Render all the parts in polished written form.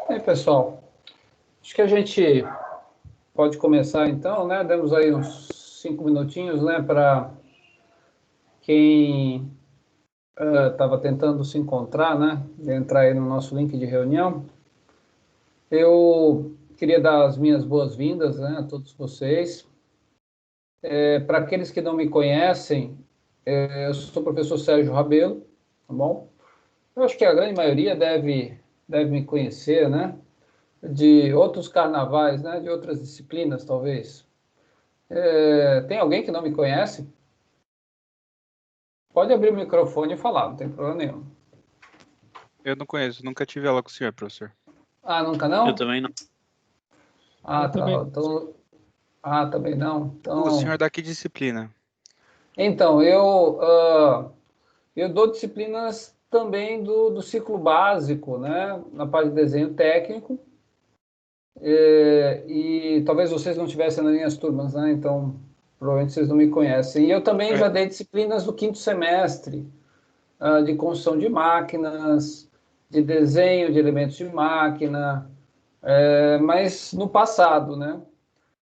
Bem, pessoal, acho que a gente pode começar então, né? Demos aí uns 5 minutinhos, né, para quem estava tentando se encontrar, né, de entrar aí no nosso link de reunião. Eu queria dar as minhas boas-vindas, né, a todos vocês. Para aqueles que não me conhecem, eu sou o professor Sérgio Rabelo, tá bom? Eu acho que a grande maioria deve me conhecer, né? De outros carnavais, né? De outras disciplinas, talvez. Tem alguém que não me conhece? Pode abrir o microfone e falar, não tem problema nenhum. Eu não conheço, nunca tive aula com o senhor, professor. Ah, nunca não? Eu também não. Ah, tá. Também. Então, também não. O senhor Então, dá que disciplina? então eu dou disciplinas também do ciclo básico, né? Na parte de desenho técnico. E talvez vocês não tivessem nas minhas turmas, né? Então, provavelmente vocês não me conhecem. E eu também já dei disciplinas do quinto semestre, de construção de máquinas, de desenho de elementos de máquina, mas no passado, né?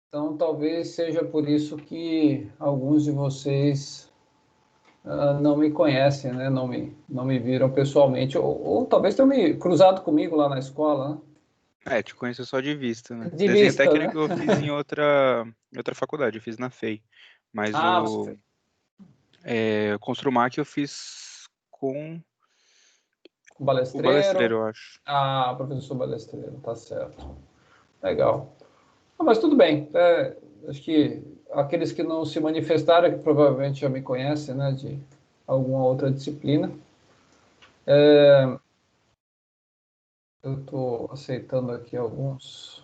Então, talvez seja por isso que alguns de vocês não me conhecem, né? Não me viram pessoalmente, ou talvez tenham me cruzado comigo lá na escola, né? Te conheço só de vista, né? De Desenho vista, né? técnico eu fiz em outra faculdade, eu fiz na FEI. Mas Você o Construmac eu fiz com com o balestreiro. Balestreiro, eu acho. Ah, professor balestreiro, tá certo. Legal. Mas tudo bem. Acho que aqueles que não se manifestaram, que provavelmente já me conhecem, né, de alguma outra disciplina. Eu estou aceitando aqui alguns.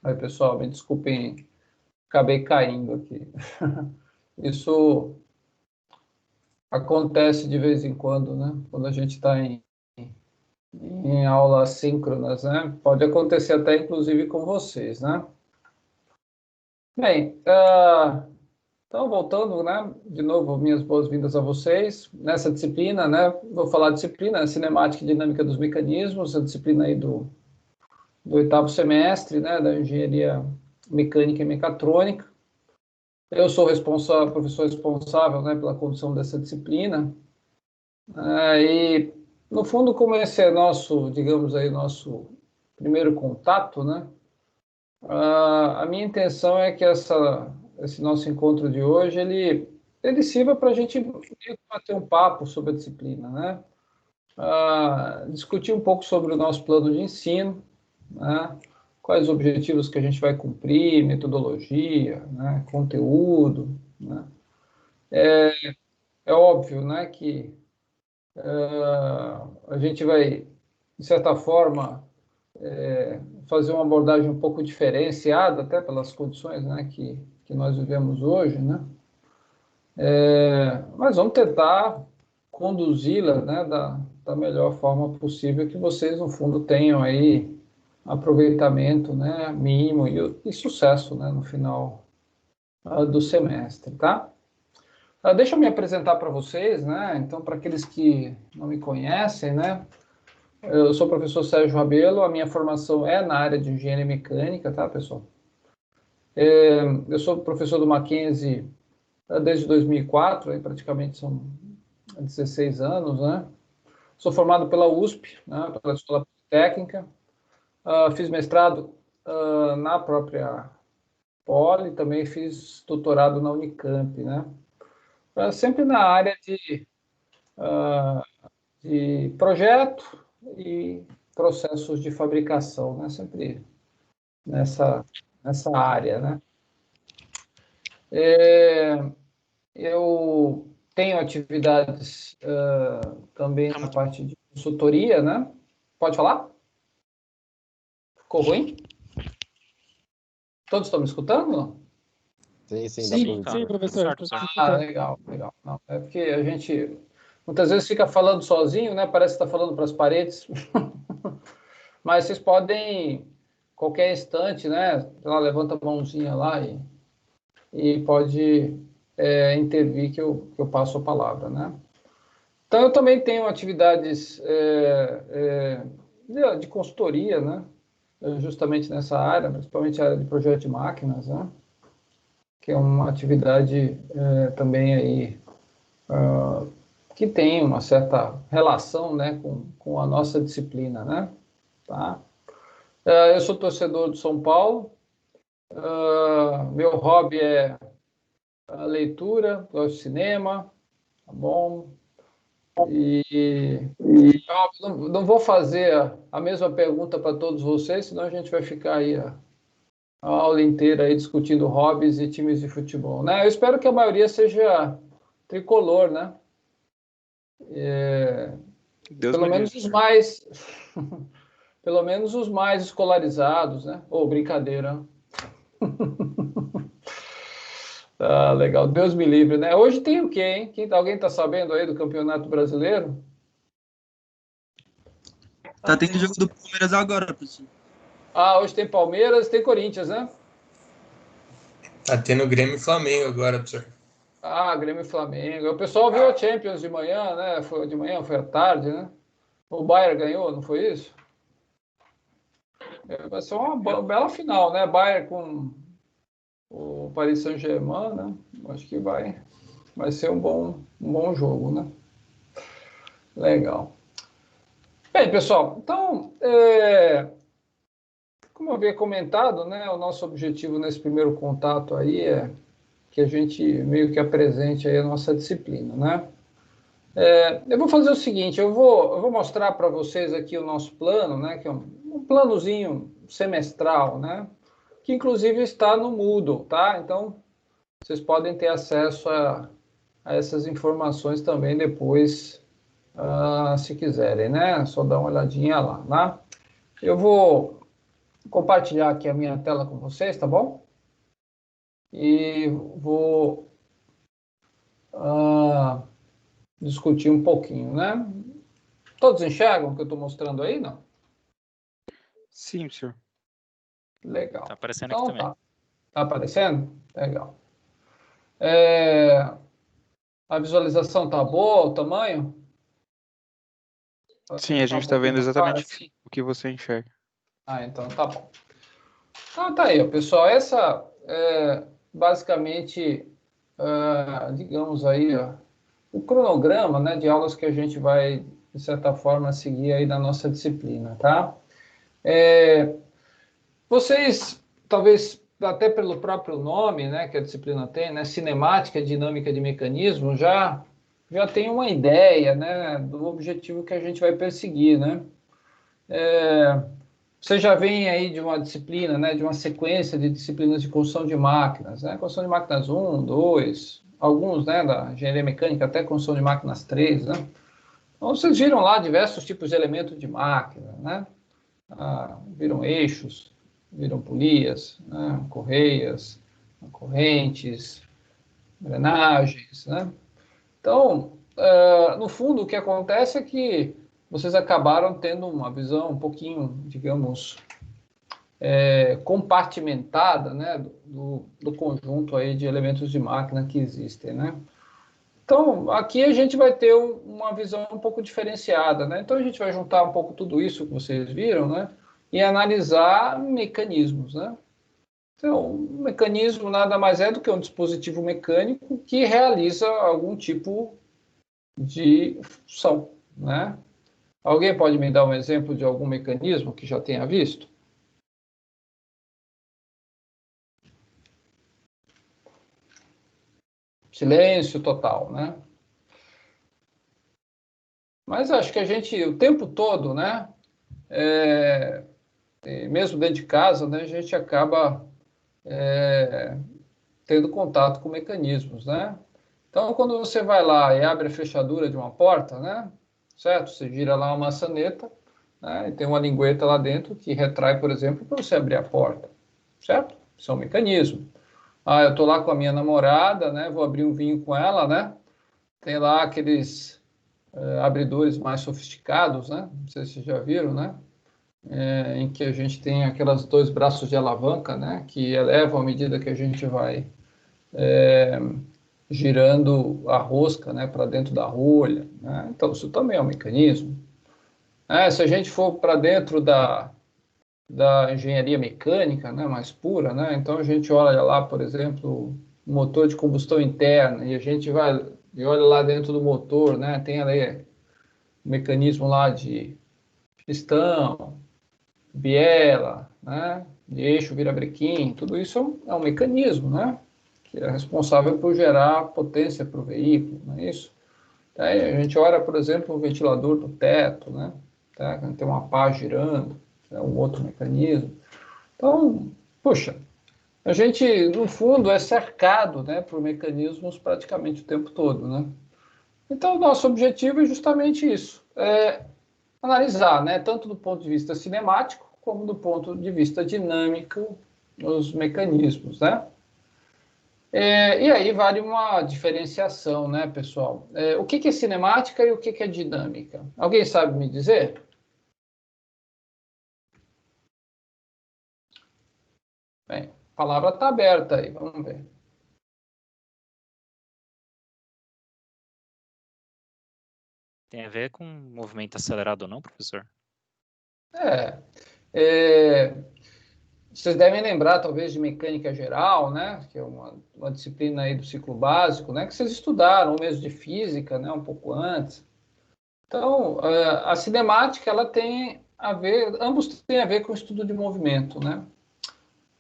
Aí, pessoal, me desculpem, acabei caindo aqui. Isso acontece de vez em quando, né? Quando a gente está em aulas síncronas, né? Pode acontecer até, inclusive, com vocês, né? Bem, então, voltando, né, de novo, minhas boas-vindas a vocês. Nessa disciplina, né, vou falar de disciplina, cinemática e dinâmica dos mecanismos, a disciplina aí do oitavo semestre, né, da engenharia mecânica e mecatrônica. Eu sou professor responsável, né, pela condução dessa disciplina. E, no fundo, como esse é nosso, digamos aí, nosso primeiro contato, né, a minha intenção é que esse nosso encontro de hoje, ele sirva para a gente bater um papo sobre a disciplina, né? Discutir um pouco sobre o nosso plano de ensino, né? Quais os objetivos que a gente vai cumprir, metodologia, né? Conteúdo, né? É óbvio, né, que a gente vai, de certa forma, fazer uma abordagem um pouco diferenciada, até pelas condições, né, que nós vivemos hoje, né? Mas vamos tentar conduzi-la, né, da melhor forma possível, que vocês, no fundo, tenham aí aproveitamento, né, mínimo e sucesso, né, no final do semestre, tá? Deixa eu me apresentar para vocês, né? Então, para aqueles que não me conhecem, né? Eu sou o professor Sérgio Rabelo, a minha formação é na área de engenharia mecânica, tá, pessoal? Eu sou professor do Mackenzie desde 2004, aí praticamente são 16 anos, né? Sou formado pela USP, né, pela Escola Técnica, fiz mestrado na própria Poli, também fiz doutorado na Unicamp, né? Sempre na área de projeto e processos de fabricação, né? Sempre nessa área, né? Eu tenho atividades também na parte de consultoria, né? Pode falar? Ficou ruim? Todos estão me escutando? Sim, dá Sim, para ouvir. sim, professor. Legal, legal. Não, é porque a gente muitas vezes fica falando sozinho, né? Parece que está falando para as paredes. Mas vocês podem, qualquer instante, né? Sei lá, levanta a mãozinha lá e pode intervir que eu passo a palavra, né? Então, eu também tenho atividades de consultoria, né? Justamente nessa área, principalmente a área de projeto de máquinas, né? Que é uma atividade também aí que tem uma certa relação, né, com a nossa disciplina, né? Tá? Eu sou torcedor do São Paulo. Meu hobby é a leitura, gosto de cinema, tá bom? Não vou fazer a mesma pergunta para todos vocês, senão a gente vai ficar aí a aula inteira aí discutindo hobbies e times de futebol, né? Eu espero que a maioria seja tricolor, né? Deus Pelo me menos livre. os mais, pelo menos os mais escolarizados, né? Ô, brincadeira. Ah, legal. Deus me livre, né? Hoje tem o quê, hein? Alguém tá sabendo aí do Campeonato Brasileiro? Tá tendo jogo do Palmeiras agora, professor. Ah, hoje tem Palmeiras, tem Corinthians, né? Tá tendo Grêmio e Flamengo agora, professor. Ah, Grêmio e Flamengo. O pessoal viu a Champions de manhã, né? Foi de manhã, foi à tarde, né? O Bayern ganhou, não foi isso? Vai ser uma bela final, né? Bayern com o Paris Saint-Germain, né? Acho que vai ser um bom jogo, né? Legal. Bem, pessoal, então, como eu havia comentado, né? O nosso objetivo nesse primeiro contato aí é que a gente meio que apresente aí a nossa disciplina, né? Eu vou fazer o seguinte, eu vou mostrar para vocês aqui o nosso plano, né? Que é um planozinho semestral, né? Que inclusive está no Moodle, tá? Então, vocês podem ter acesso a essas informações também depois, se quiserem, né? Só dar uma olhadinha lá, né? Eu vou compartilhar aqui a minha tela com vocês, tá bom? E vou discutir um pouquinho, né? Todos enxergam o que eu estou mostrando aí, não? Sim, senhor. Legal. Tá aparecendo Então, aqui também. Tá aparecendo? Legal. A visualização tá boa, o tamanho? Sim, a gente está vendo exatamente o que você enxerga. Então tá bom. Então tá aí, pessoal. Essa é basicamente, digamos aí, o cronograma, né, de aulas que a gente vai, de certa forma, seguir aí na nossa disciplina, tá? Vocês, talvez, até pelo próprio nome, né, que a disciplina tem, né, cinemática e dinâmica de mecanismos, já tem uma ideia, né, do objetivo que a gente vai perseguir, né? Você já vem aí de uma disciplina, né, de uma sequência de disciplinas de construção de máquinas, né? Construção de máquinas 1, 2, alguns, né, da engenharia mecânica, até construção de máquinas 3, né? Então, vocês viram lá diversos tipos de elementos de máquina, né? Viram eixos, viram polias, né? Correias, correntes, engrenagens, né? Então, no fundo, o que acontece é que vocês acabaram tendo uma visão um pouquinho, digamos, compartimentada, né, do conjunto aí de elementos de máquina que existem, né? Então, aqui a gente vai ter uma visão um pouco diferenciada, né? Então, a gente vai juntar um pouco tudo isso que vocês viram, né? E analisar mecanismos, né? Então, um mecanismo nada mais é do que um dispositivo mecânico que realiza algum tipo de função, né? Alguém pode me dar um exemplo de algum mecanismo que já tenha visto? Silêncio total, né? Mas acho que a gente, o tempo todo, né? Mesmo dentro de casa, né? A gente acaba tendo contato com mecanismos, né? Então, quando você vai lá e abre a fechadura de uma porta, né? Certo? Você gira lá uma maçaneta, né? E tem uma lingueta lá dentro que retrai, por exemplo, para você abrir a porta, certo? Isso é um mecanismo. Eu estou lá com a minha namorada, né? Vou abrir um vinho com ela, né? Tem lá aqueles abridores mais sofisticados, né? Não sei se vocês já viram, né? Em que a gente tem aquelas 2 braços de alavanca, né? Que elevam à medida que a gente vai girando a rosca, né? Para dentro da rolha, né? Então, isso também é um mecanismo. Se a gente for para dentro da engenharia mecânica, né? Mais pura, né? Então, a gente olha lá, por exemplo, o motor de combustão interna e a gente vai e olha lá dentro do motor, né? Tem ali o mecanismo lá de pistão, biela, né? De eixo virabrequim, tudo isso é um mecanismo, né? Que é responsável por gerar potência para o veículo, não é isso? Aí a gente olha, por exemplo, o ventilador do teto, né? Tá? Tem uma pá girando, é um outro mecanismo. Então, puxa, a gente, no fundo, é cercado, né, por mecanismos praticamente o tempo todo, né? Então, o nosso objetivo é justamente isso, analisar, né, tanto do ponto de vista cinemático, como do ponto de vista dinâmico, os mecanismos, né? E aí vale uma diferenciação, né, pessoal? O que é cinemática e o que é dinâmica? Alguém sabe me dizer? Bem, a palavra está aberta aí, vamos ver. Tem a ver com movimento acelerado ou não, professor? Vocês devem lembrar, talvez, de mecânica geral, né? Que é uma disciplina aí do ciclo básico, né? Que vocês estudaram, ou mesmo de física, né? Um pouco antes. Então, a cinemática, ela tem a ver, ambos têm a ver com o estudo de movimento, né?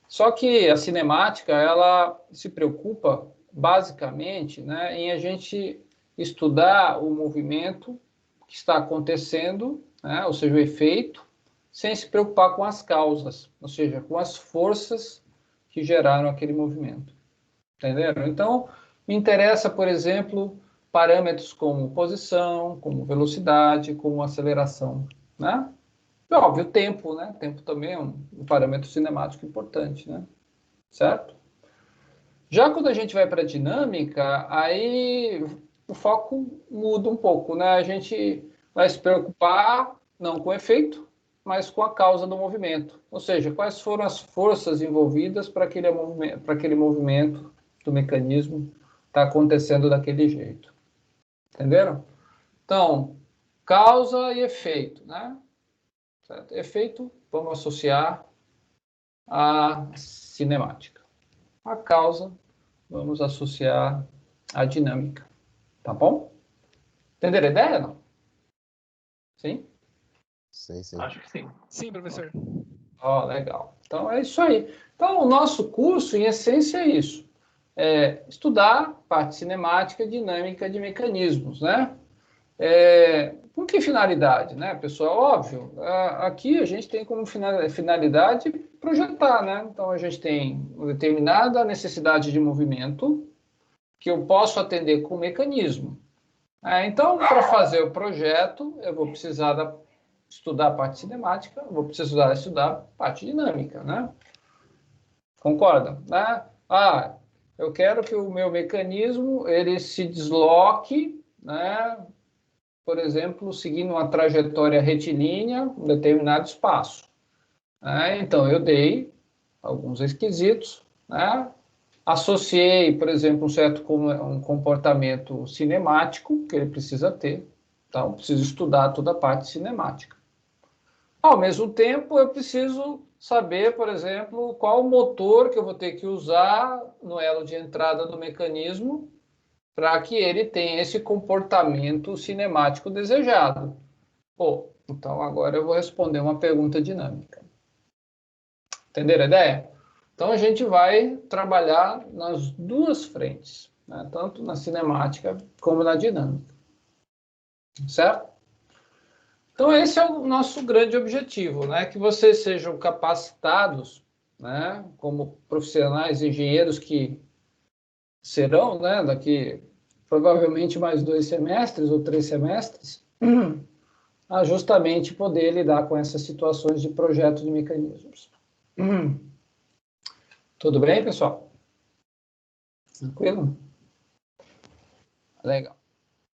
Só que a cinemática, ela se preocupa, basicamente, né? Em a gente estudar o movimento que está acontecendo, né? Ou seja, o efeito, sem se preocupar com as causas, ou seja, com as forças que geraram aquele movimento. Entenderam? Então, me interessa, por exemplo, parâmetros como posição, como velocidade, como aceleração, né? E, óbvio, tempo, né? Tempo também é um parâmetro cinemático importante, né? Certo? Já quando a gente vai para a dinâmica, aí o foco muda um pouco, né? A gente vai se preocupar não com o efeito, mas com a causa do movimento. Ou seja, quais foram as forças envolvidas para aquele movimento do mecanismo estar acontecendo daquele jeito. Entenderam? Então, causa e efeito, né? Certo? Efeito, vamos associar à cinemática. A causa, vamos associar à dinâmica. Tá bom? Entenderam a ideia, não? Sim? Sim, sim. Acho que sim. Sim, professor. Legal. Então, é isso aí. Então, o nosso curso, em essência, é isso. Estudar parte cinemática e dinâmica de mecanismos, né? Com que finalidade, né, pessoal? Óbvio, aqui a gente tem como finalidade projetar, né? Então, a gente tem uma determinada necessidade de movimento que eu posso atender com o mecanismo. Então, para fazer o projeto, eu vou precisar estudar a parte cinemática, vou precisar estudar a parte dinâmica, né? Concorda? Né? Eu quero que o meu mecanismo ele se desloque, né? Por exemplo, seguindo uma trajetória retilínea, um determinado espaço. Então, eu dei alguns requisitos, né? Associei, por exemplo, um comportamento cinemático que ele precisa ter. Então, preciso estudar toda a parte cinemática. Ao mesmo tempo, eu preciso saber, por exemplo, qual o motor que eu vou ter que usar no elo de entrada do mecanismo para que ele tenha esse comportamento cinemático desejado. Então agora eu vou responder uma pergunta dinâmica. Entenderam a ideia? Então a gente vai trabalhar nas duas frentes, né? Tanto na cinemática como na dinâmica. Certo? Então esse é o nosso grande objetivo, né? Que vocês sejam capacitados, né? Como profissionais engenheiros que serão, né? Daqui provavelmente mais 2 semestres ou 3 semestres, a justamente poder lidar com essas situações de projeto de mecanismos. Tudo bem, pessoal? Tranquilo? Legal.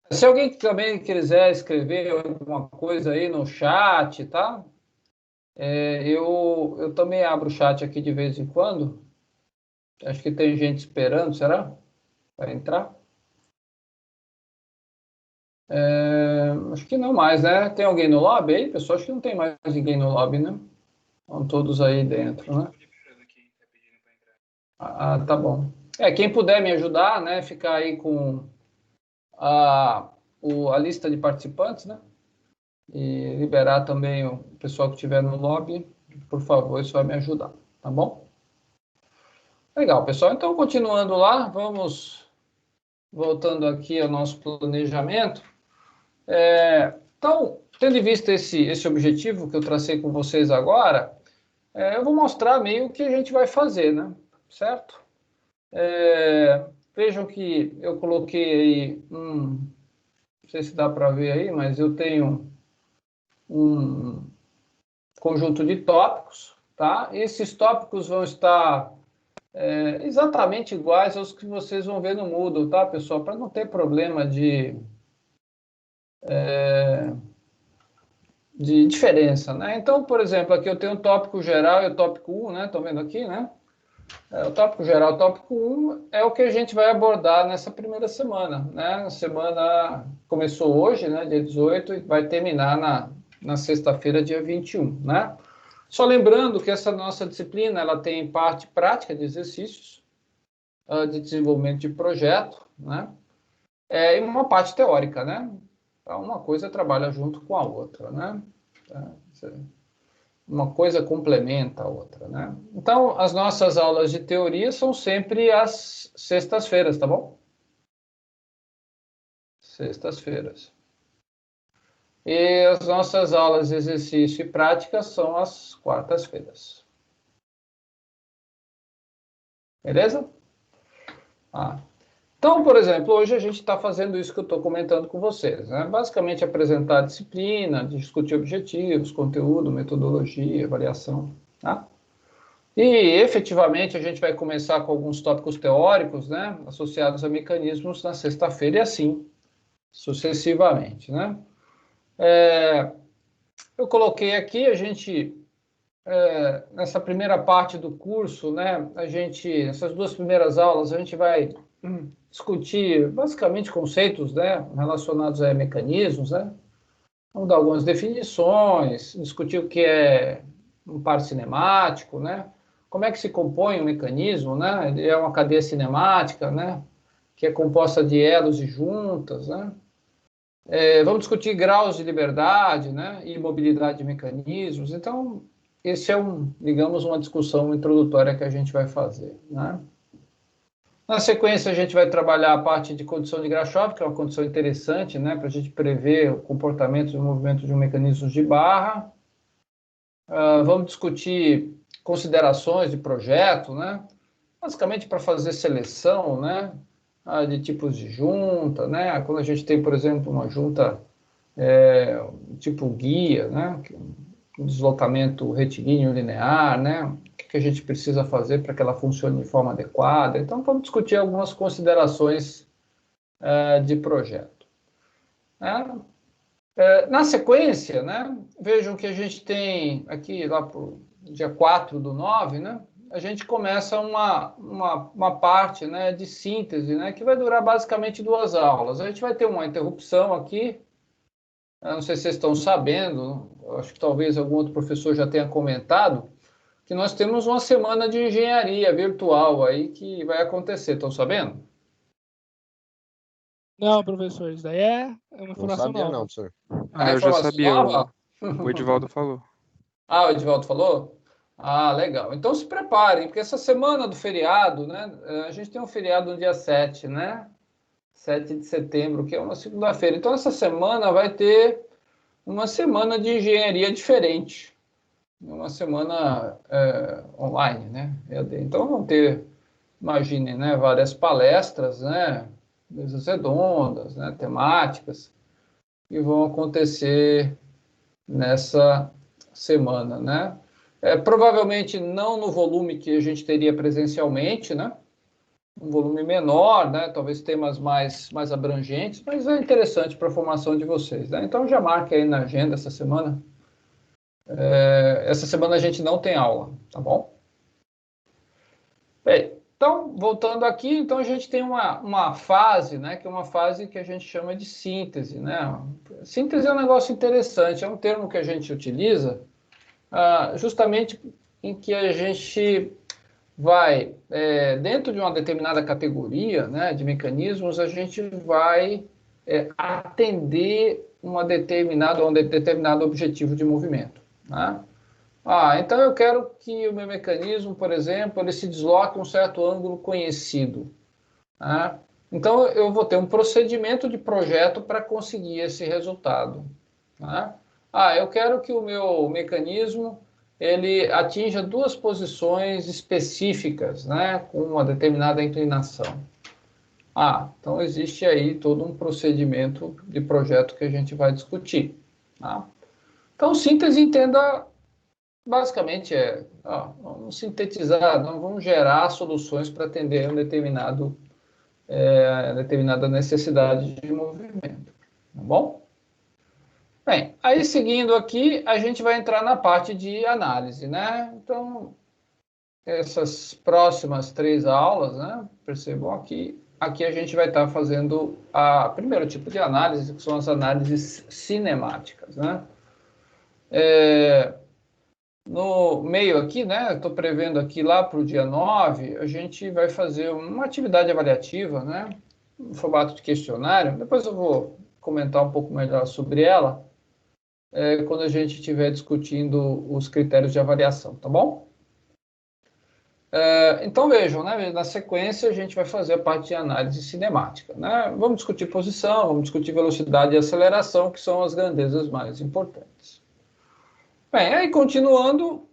Se alguém também quiser escrever alguma coisa aí no chat, tá? Eu também abro o chat aqui de vez em quando. Acho que tem gente esperando, será? Vai entrar? Acho que não mais, né? Tem alguém no lobby aí, pessoal? Acho que não tem mais ninguém no lobby, né? Estão todos aí dentro, né? Tá bom. Quem puder me ajudar, né? Ficar aí com a lista de participantes, né? E liberar também o pessoal que estiver no lobby, por favor, isso vai me ajudar, tá bom? Legal, pessoal. Então, continuando lá, vamos voltando aqui ao nosso planejamento. Então, tendo em vista esse objetivo que eu tracei com vocês agora, eu vou mostrar meio o que a gente vai fazer, né? Certo? Vejam que eu coloquei aí não sei se dá para ver aí, mas eu tenho um conjunto de tópicos, tá? Esses tópicos vão estar exatamente iguais aos que vocês vão ver no Moodle, tá, pessoal? Para não ter problema de diferença, né? Então, por exemplo, aqui eu tenho o tópico geral e o tópico 1, né? Estão vendo aqui, né? O tópico geral, o tópico 1 é o que a gente vai abordar nessa primeira semana, né? A semana começou hoje, né, dia 18, e vai terminar na sexta-feira, dia 21, né? Só lembrando que essa nossa disciplina, ela tem parte prática de exercícios, de desenvolvimento de projeto, né? E uma parte teórica, né? Então, uma coisa trabalha junto com a outra, né? Uma coisa complementa a outra, né? Então, as nossas aulas de teoria são sempre às sextas-feiras, tá bom? Sextas-feiras. E as nossas aulas de exercício e prática são às quartas-feiras. Beleza? Então, por exemplo, hoje a gente está fazendo isso que eu estou comentando com vocês, né? Basicamente apresentar a disciplina, discutir objetivos, conteúdo, metodologia, avaliação, tá? E, efetivamente, a gente vai começar com alguns tópicos teóricos, né, associados a mecanismos na sexta-feira e assim, sucessivamente, né? Eu coloquei aqui, nessa primeira parte do curso, né, essas duas primeiras aulas, a gente vai discutir, basicamente, conceitos, né, relacionados a mecanismos, né? Vamos dar algumas definições, discutir o que é um par cinemático, né? Como é que se compõe um mecanismo, né? Ele é uma cadeia cinemática, né? Que é composta de elos e juntas, né? Vamos discutir graus de liberdade, né? E mobilidade de mecanismos. Então, esse é digamos, uma discussão introdutória que a gente vai fazer, né? Na sequência, a gente vai trabalhar a parte de condição de Grashof, que é uma condição interessante, né, para a gente prever o comportamento e o movimento de um mecanismo de barra. Vamos discutir considerações de projeto, né, basicamente para fazer seleção, né, de tipos de junta, né, quando a gente tem, por exemplo, uma junta tipo guia, né, um deslocamento retilíneo linear, né, o que a gente precisa fazer para que ela funcione de forma adequada. Então, vamos discutir algumas considerações de projeto. Na sequência, né, vejam que a gente tem aqui, lá para o dia 4/9, né, a gente começa uma parte, né, de síntese, né, que vai durar basicamente 2 aulas. A gente vai ter uma interrupção aqui, eu não sei se vocês estão sabendo, acho que talvez algum outro professor já tenha comentado, que nós temos uma semana de engenharia virtual aí que vai acontecer, estão sabendo? Não, professor, isso daí é uma Não informação sabia nova. não, professor. Eu já sabia, nova? o Edivaldo falou. O Edivaldo falou? Legal. Então se preparem, porque essa semana do feriado, né? A gente tem um feriado no dia 7, né? 7 de setembro, que é uma segunda-feira. Então essa semana vai ter uma semana de engenharia diferente. Uma semana online, né? Então vão ter, imaginem, né? Várias palestras, né? Mesas redondas, né? Temáticas, que vão acontecer nessa semana, né? Provavelmente não no volume que a gente teria presencialmente, né? um volume menor, né? Talvez temas mais abrangentes, mas é interessante para a formação de vocês, né? Então já marque aí na agenda essa semana. Essa semana a gente não tem aula, tá bom? Bem, então, voltando aqui, então a gente tem uma fase, né? Que é uma fase que a gente chama de síntese, né? Síntese é um negócio interessante, é um termo que a gente utiliza justamente em que a gente vai, dentro de uma determinada categoria, né, de mecanismos, a gente vai atender um determinado objetivo de movimento, né? Então eu quero que o meu mecanismo, por exemplo, ele se desloque um certo ângulo conhecido, né? Então eu vou ter um procedimento de projeto para conseguir esse resultado, né? Eu quero que o meu mecanismo ele atinja duas posições específicas, né, com uma determinada inclinação. Então existe aí todo um procedimento de projeto que a gente vai discutir, tá? Então, síntese, entenda, basicamente vamos sintetizar, vamos gerar soluções para atender determinada necessidade de movimento, tá bom? Bem, aí seguindo aqui, a gente vai entrar na parte de análise, né? Então, essas próximas 3 aulas, né? Percebam aqui a gente vai estar fazendo o primeiro tipo de análise, que são as análises cinemáticas, né? No meio aqui, né? Estou prevendo aqui lá para o dia 9, a gente vai fazer uma atividade avaliativa, né? No formato de questionário. Depois eu vou comentar um pouco melhor sobre ela, quando a gente estiver discutindo os critérios de avaliação, tá bom? Então vejam, né? Na sequência a gente vai fazer a parte de análise cinemática, né? Vamos discutir posição, vamos discutir velocidade e aceleração, que são as grandezas mais importantes. Bem, aí continuando,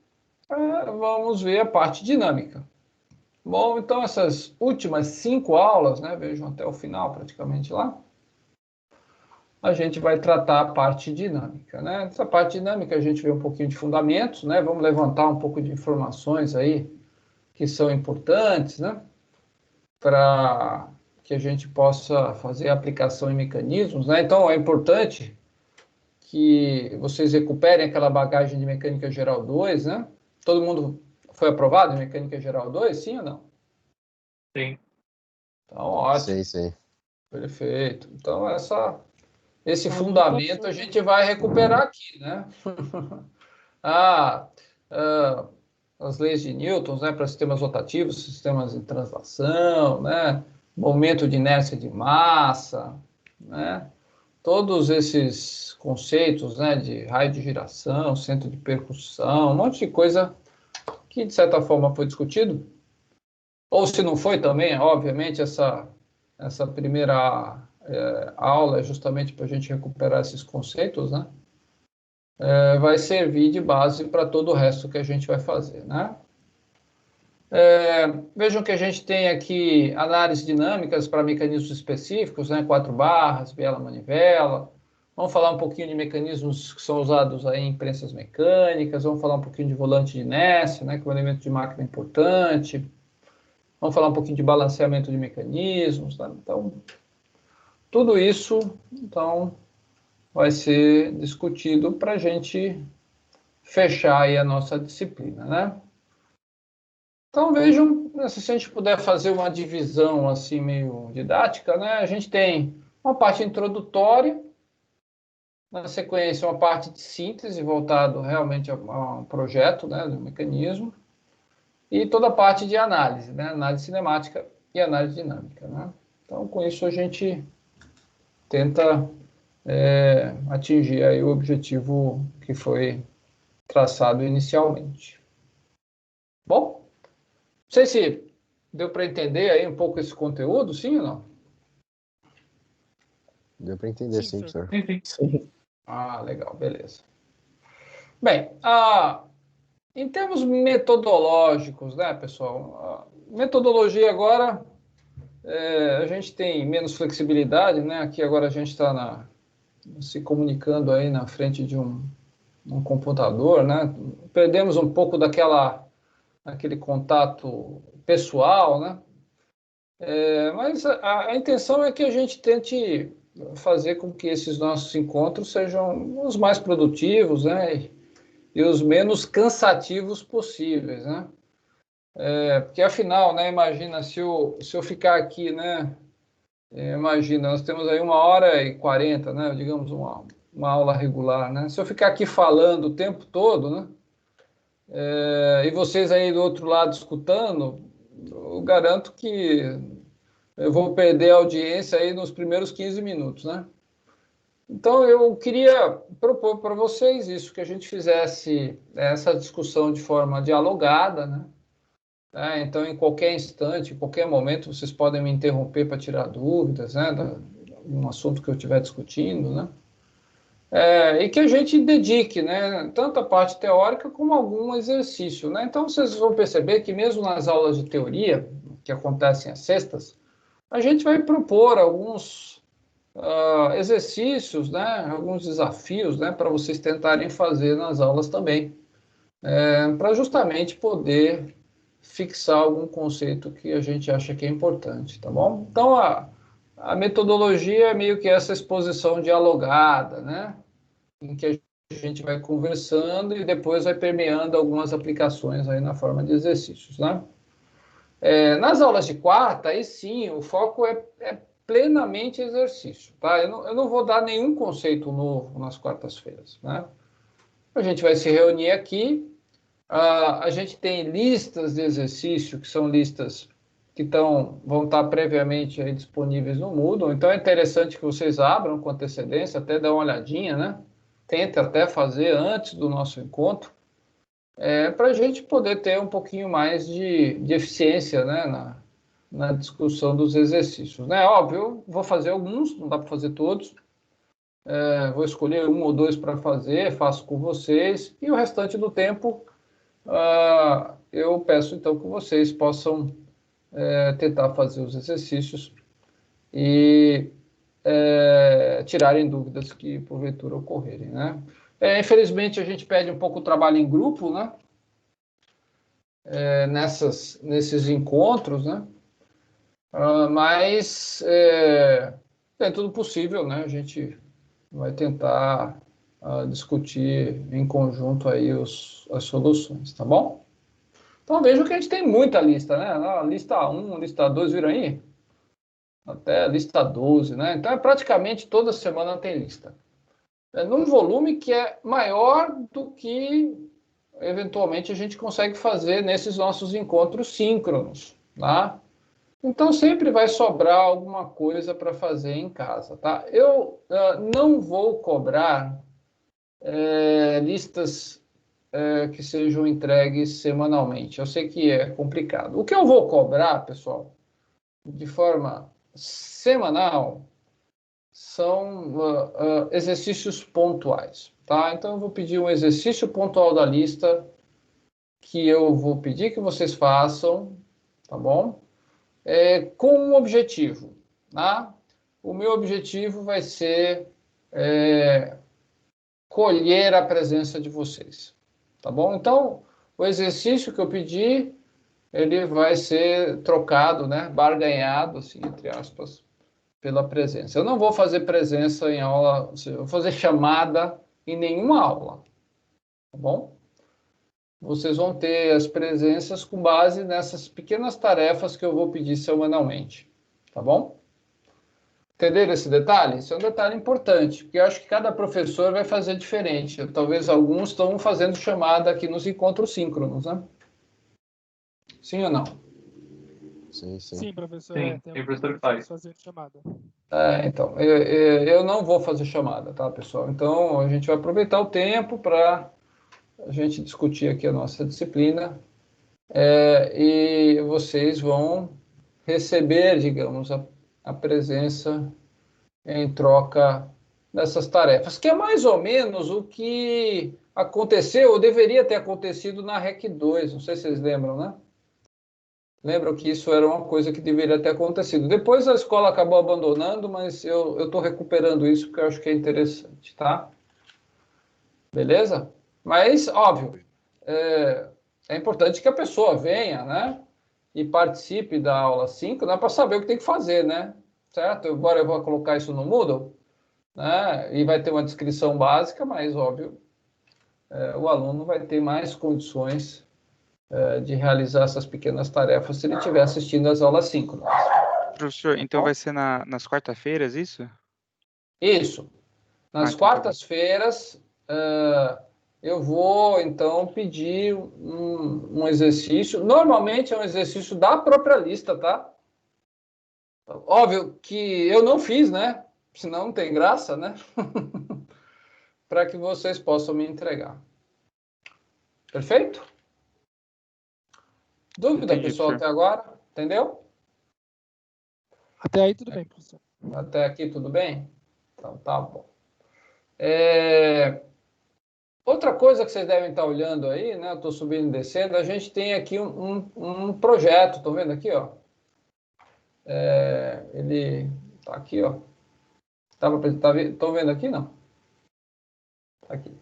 vamos ver a parte dinâmica. Bom, então essas últimas 5 aulas, né? Vejam até o final praticamente lá. A gente vai tratar a parte dinâmica, né? Essa parte dinâmica a gente vê um pouquinho de fundamentos, né? Vamos levantar um pouco de informações aí que são importantes, né? Para que a gente possa fazer a aplicação em mecanismos, né? Então é importante que vocês recuperem aquela bagagem de Mecânica Geral 2, né? Todo mundo foi aprovado em Mecânica Geral 2, sim ou não? Sim. Então, ótimo. Sim. Perfeito. Então, esse Mas fundamento a gente vai recuperar aqui, né? As leis de Newton, né, para sistemas rotativos, sistemas de translação, né? Momento de inércia de massa, né? Todos esses conceitos, né, de raio de giração, centro de percussão, um monte de coisa que, de certa forma, foi discutido. Ou se não foi também, obviamente, essa primeira aula é justamente para a gente recuperar esses conceitos, né? Vai servir de base para todo o resto que a gente vai fazer, né? Vejam que a gente tem aqui análises dinâmicas para mecanismos específicos, né? 4 barras, biela, manivela. Vamos falar um pouquinho de mecanismos que são usados aí em prensas mecânicas. Vamos falar um pouquinho de volante de inércia, né? Que é um elemento de máquina importante. Vamos falar um pouquinho de balanceamento de mecanismos, tá? Então, tudo isso, então, vai ser discutido para a gente fechar aí a nossa disciplina, né? Então, vejam, se a gente puder fazer uma divisão assim meio didática, né? A gente tem uma parte introdutória, na sequência uma parte de síntese voltado realmente a um projeto, né, do mecanismo, e toda a parte de análise, né? Análise cinemática e análise dinâmica, né? Então, com isso a gente tenta atingir aí o objetivo que foi traçado inicialmente. Bom, não sei se deu para entender aí um pouco esse conteúdo, sim ou não? Deu para entender, Sim, sim, senhor. professor. Sim. Legal, beleza. Bem, em termos metodológicos, né, pessoal? Metodologia agora, a gente tem menos flexibilidade, né? Aqui agora a gente está se comunicando aí na frente de um computador, né? Perdemos um pouco daquele contato pessoal, né? Mas a intenção é que a gente tente fazer com que esses nossos encontros sejam os mais produtivos, né? E os menos cansativos possíveis, né? Porque afinal, né? Imagina se eu ficar aqui, né? Imagina, nós temos aí 1h40, né? Digamos uma aula regular, né? Se eu ficar aqui falando o tempo todo, né? E vocês aí do outro lado escutando, eu garanto que eu vou perder a audiência aí nos primeiros 15 minutos, né? Então, eu queria propor para vocês isso, que a gente fizesse essa discussão de forma dialogada, né? Então, em qualquer instante, em qualquer momento, vocês podem me interromper para tirar dúvidas, né? Um assunto que eu estiver discutindo, né? E que a gente dedique, né? Tanto a parte teórica como algum exercício, né? Então, vocês vão perceber que mesmo nas aulas de teoria, que acontecem às sextas, a gente vai propor alguns exercícios, né, alguns desafios, né, para vocês tentarem fazer nas aulas também, para justamente poder fixar algum conceito que a gente acha que é importante, tá bom? Então, a metodologia é meio que essa exposição dialogada, né, em que a gente vai conversando e depois vai permeando algumas aplicações aí na forma de exercícios, né? Nas aulas de quarta, aí sim, o foco é plenamente exercício, tá? Eu não vou dar nenhum conceito novo nas quartas-feiras, né? A gente vai se reunir aqui, a gente tem listas de exercício, que são listas que vão estar previamente aí disponíveis no Moodle, então é interessante que vocês abram com antecedência, até dar uma olhadinha, né? Tente até fazer antes do nosso encontro, para a gente poder ter um pouquinho mais de eficiência, né, na discussão dos exercícios, né? Óbvio, eu vou fazer alguns, não dá para fazer todos, vou escolher um ou dois para fazer, faço com vocês, e o restante do tempo eu peço então que vocês possam tentar fazer os exercícios e tirarem dúvidas que porventura ocorrerem, né? Infelizmente a gente pede um pouco o trabalho em grupo, né? Nesses encontros, né? Mas é tudo possível, né? A gente vai tentar discutir em conjunto aí as soluções, tá bom? Então veja que a gente tem muita lista, né? Lista 1, lista 2, viram aí? Até lista 12, né? Então praticamente toda semana tem lista. Num volume que é maior do que eventualmente a gente consegue fazer nesses nossos encontros síncronos, tá? Então, sempre vai sobrar alguma coisa para fazer em casa, tá? Eu não vou cobrar listas que sejam entregues semanalmente. Eu sei que é complicado. O que eu vou cobrar, pessoal, de forma semanal, são exercícios pontuais, tá? Então, eu vou pedir um exercício pontual da lista que eu vou pedir que vocês façam, tá bom? Com um objetivo, tá? O meu objetivo vai ser colher a presença de vocês, tá bom? Então, o exercício que eu pedi, ele vai ser trocado, né? Barganhado, assim, entre aspas, pela presença. Eu não vou fazer presença em aula, eu vou fazer chamada em nenhuma aula, tá bom? Vocês vão ter as presenças com base nessas pequenas tarefas que eu vou pedir semanalmente, tá bom? Entenderam esse detalhe? Esse é um detalhe importante, porque eu acho que cada professor vai fazer diferente. Talvez alguns estão fazendo chamada aqui nos encontros síncronos, né? Sim ou não? Sim. Sim, professor. Sim, tem professor que faz. Fazer chamada. Então, eu não vou fazer chamada, tá, pessoal? Então, a gente vai aproveitar o tempo para a gente discutir aqui a nossa disciplina e vocês vão receber, digamos, a presença em troca dessas tarefas, que é mais ou menos o que aconteceu, ou deveria ter acontecido na REC 2, não sei se vocês lembram, né? Lembram que isso era uma coisa que deveria ter acontecido. Depois a escola acabou abandonando, mas eu estou recuperando isso porque eu acho que é interessante, tá? Beleza? Mas, óbvio, é importante que a pessoa venha, né? e participe da aula 5, né, para saber o que tem que fazer, né? Certo? Agora eu vou colocar isso no Moodle, né? E vai ter uma descrição básica, mas, óbvio, o aluno vai ter mais condições de realizar essas pequenas tarefas se ele estiver assistindo às aulas 5. Professor, então vai ser nas quarta-feiras, isso? Isso. Nas então tá bom. quartas-feiras, eu vou, então, pedir um exercício. Normalmente é um exercício da própria lista, tá? Óbvio que eu não fiz, né? Senão não tem graça, né? Para que vocês possam me entregar. Perfeito? Dúvida, Entendi, pessoal, professor. até agora? Entendeu? Até aí tudo bem, professor. Até aqui tudo bem? Então, tá bom. Outra coisa que vocês devem estar olhando aí, né? Eu estou subindo e descendo. A gente tem aqui um projeto, estão vendo aqui, ó? Ele tá aqui, ó. Estão vendo aqui, não? Tá aqui.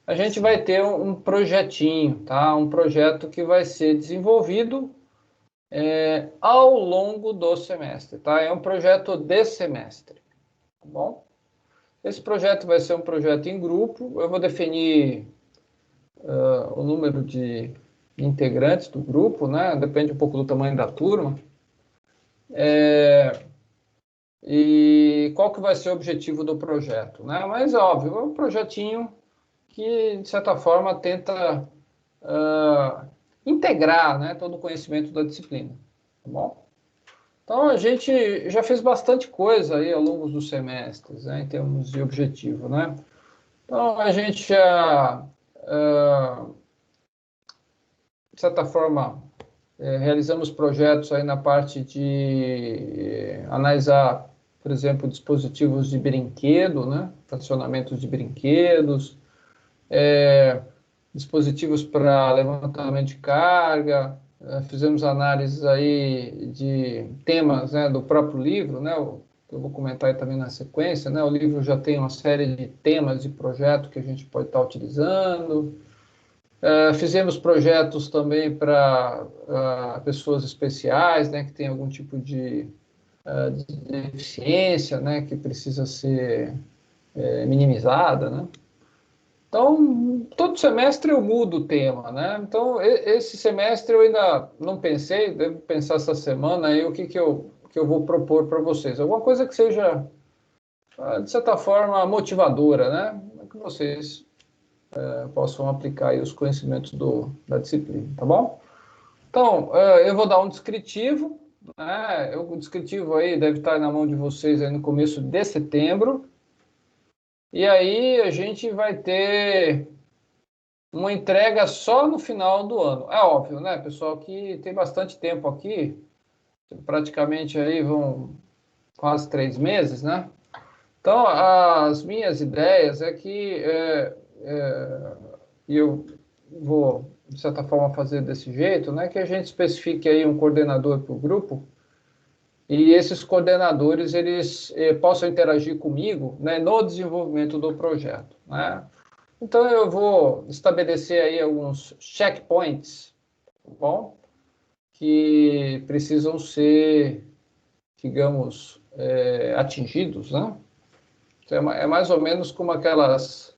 A gente vai ter um projetinho, tá? Um projeto que vai ser desenvolvido ao longo do semestre, tá? É um projeto de semestre, tá bom? Esse projeto vai ser um projeto em grupo. Eu vou definir o número de integrantes do grupo, né? Depende um pouco do tamanho da turma. E qual que vai ser o objetivo do projeto, né? Mas, óbvio, é um projetinho que, de certa forma, tenta integrar, né, todo o conhecimento da disciplina, tá bom? Então, a gente já fez bastante coisa aí ao longo dos semestres, né, em termos de objetivo, né? Então, a gente já, de certa forma, realizamos projetos aí na parte de analisar, por exemplo, dispositivos de brinquedo, né? Fracionamentos de brinquedos, dispositivos para levantamento de carga, fizemos análises aí de temas, né, do próprio livro, né? Eu vou comentar aí também na sequência, né? O livro já tem uma série de temas de projeto que a gente pode estar utilizando. Fizemos projetos também para pessoas especiais, né, que tem algum tipo de deficiência, né, que precisa ser minimizada, né? Então, todo semestre eu mudo o tema, né? Então, esse semestre eu ainda não pensei, devo pensar essa semana aí o que eu vou propor para vocês. Alguma coisa que seja, de certa forma, motivadora, né? Que vocês possam aplicar aí os conhecimentos da disciplina, tá bom? Então, eu vou dar um descritivo, né? O descritivo aí deve estar na mão de vocês aí no começo de setembro. E aí a gente vai ter uma entrega só no final do ano. É óbvio, né, pessoal, que tem bastante tempo aqui, praticamente aí vão quase 3 meses, né? Então, as minhas ideias é que e eu vou, de certa forma, fazer desse jeito, né, que a gente especifique aí um coordenador para o grupo e esses coordenadores, eles possam interagir comigo, né, no desenvolvimento do projeto, né? Então, eu vou estabelecer aí alguns checkpoints, tá bom? Que precisam ser, digamos, atingidos, né? Então, é mais ou menos como aquelas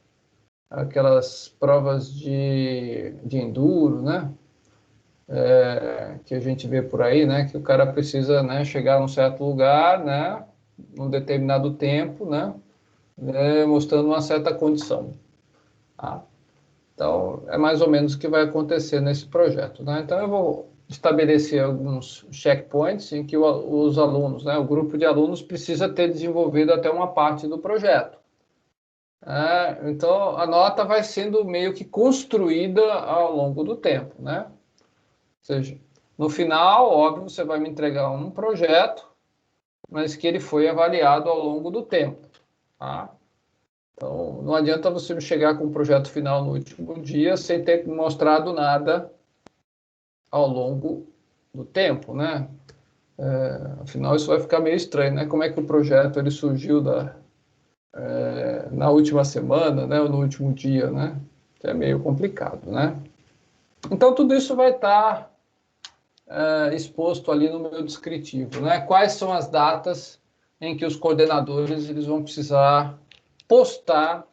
provas de enduro, né? Que a gente vê por aí, né? Que o cara precisa, né, chegar num certo lugar, né? Num determinado tempo, né? Mostrando uma certa condição. Tá? Então, é mais ou menos o que vai acontecer nesse projeto, né? Então, eu vou estabelecer alguns checkpoints em que os alunos, né, o grupo de alunos precisa ter desenvolvido até uma parte do projeto. Então, a nota vai sendo meio que construída ao longo do tempo, né? Ou seja, no final, óbvio, você vai me entregar um projeto, mas que ele foi avaliado ao longo do tempo, tá? Então, não adianta você chegar com o projeto final no último dia sem ter mostrado nada ao longo do tempo, né? Afinal, isso vai ficar meio estranho, né? Como é que o projeto ele surgiu na última semana, né? Ou no último dia, né? É meio complicado, né? Então, tudo isso vai estar exposto ali no meu descritivo, né? Quais são as datas em que os coordenadores eles vão precisar postar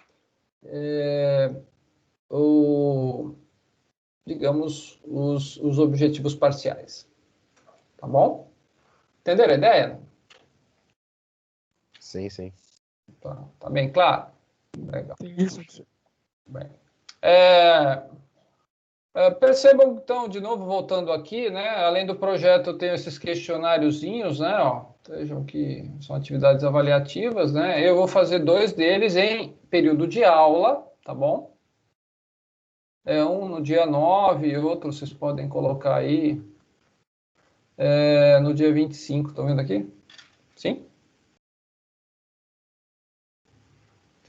digamos, os objetivos parciais. Tá bom? Entenderam a ideia? Sim, sim. Tá bem claro? Legal. Tem isso, professor. Bem. Percebam, então, de novo, voltando aqui, né? Além do projeto, eu tenho esses questionáriozinhos, né? Ó, vejam que são atividades avaliativas, né? Eu vou fazer 2 deles em período de aula, tá bom? Um no dia 9 e outro vocês podem colocar aí no dia 25, estão vendo aqui? Sim?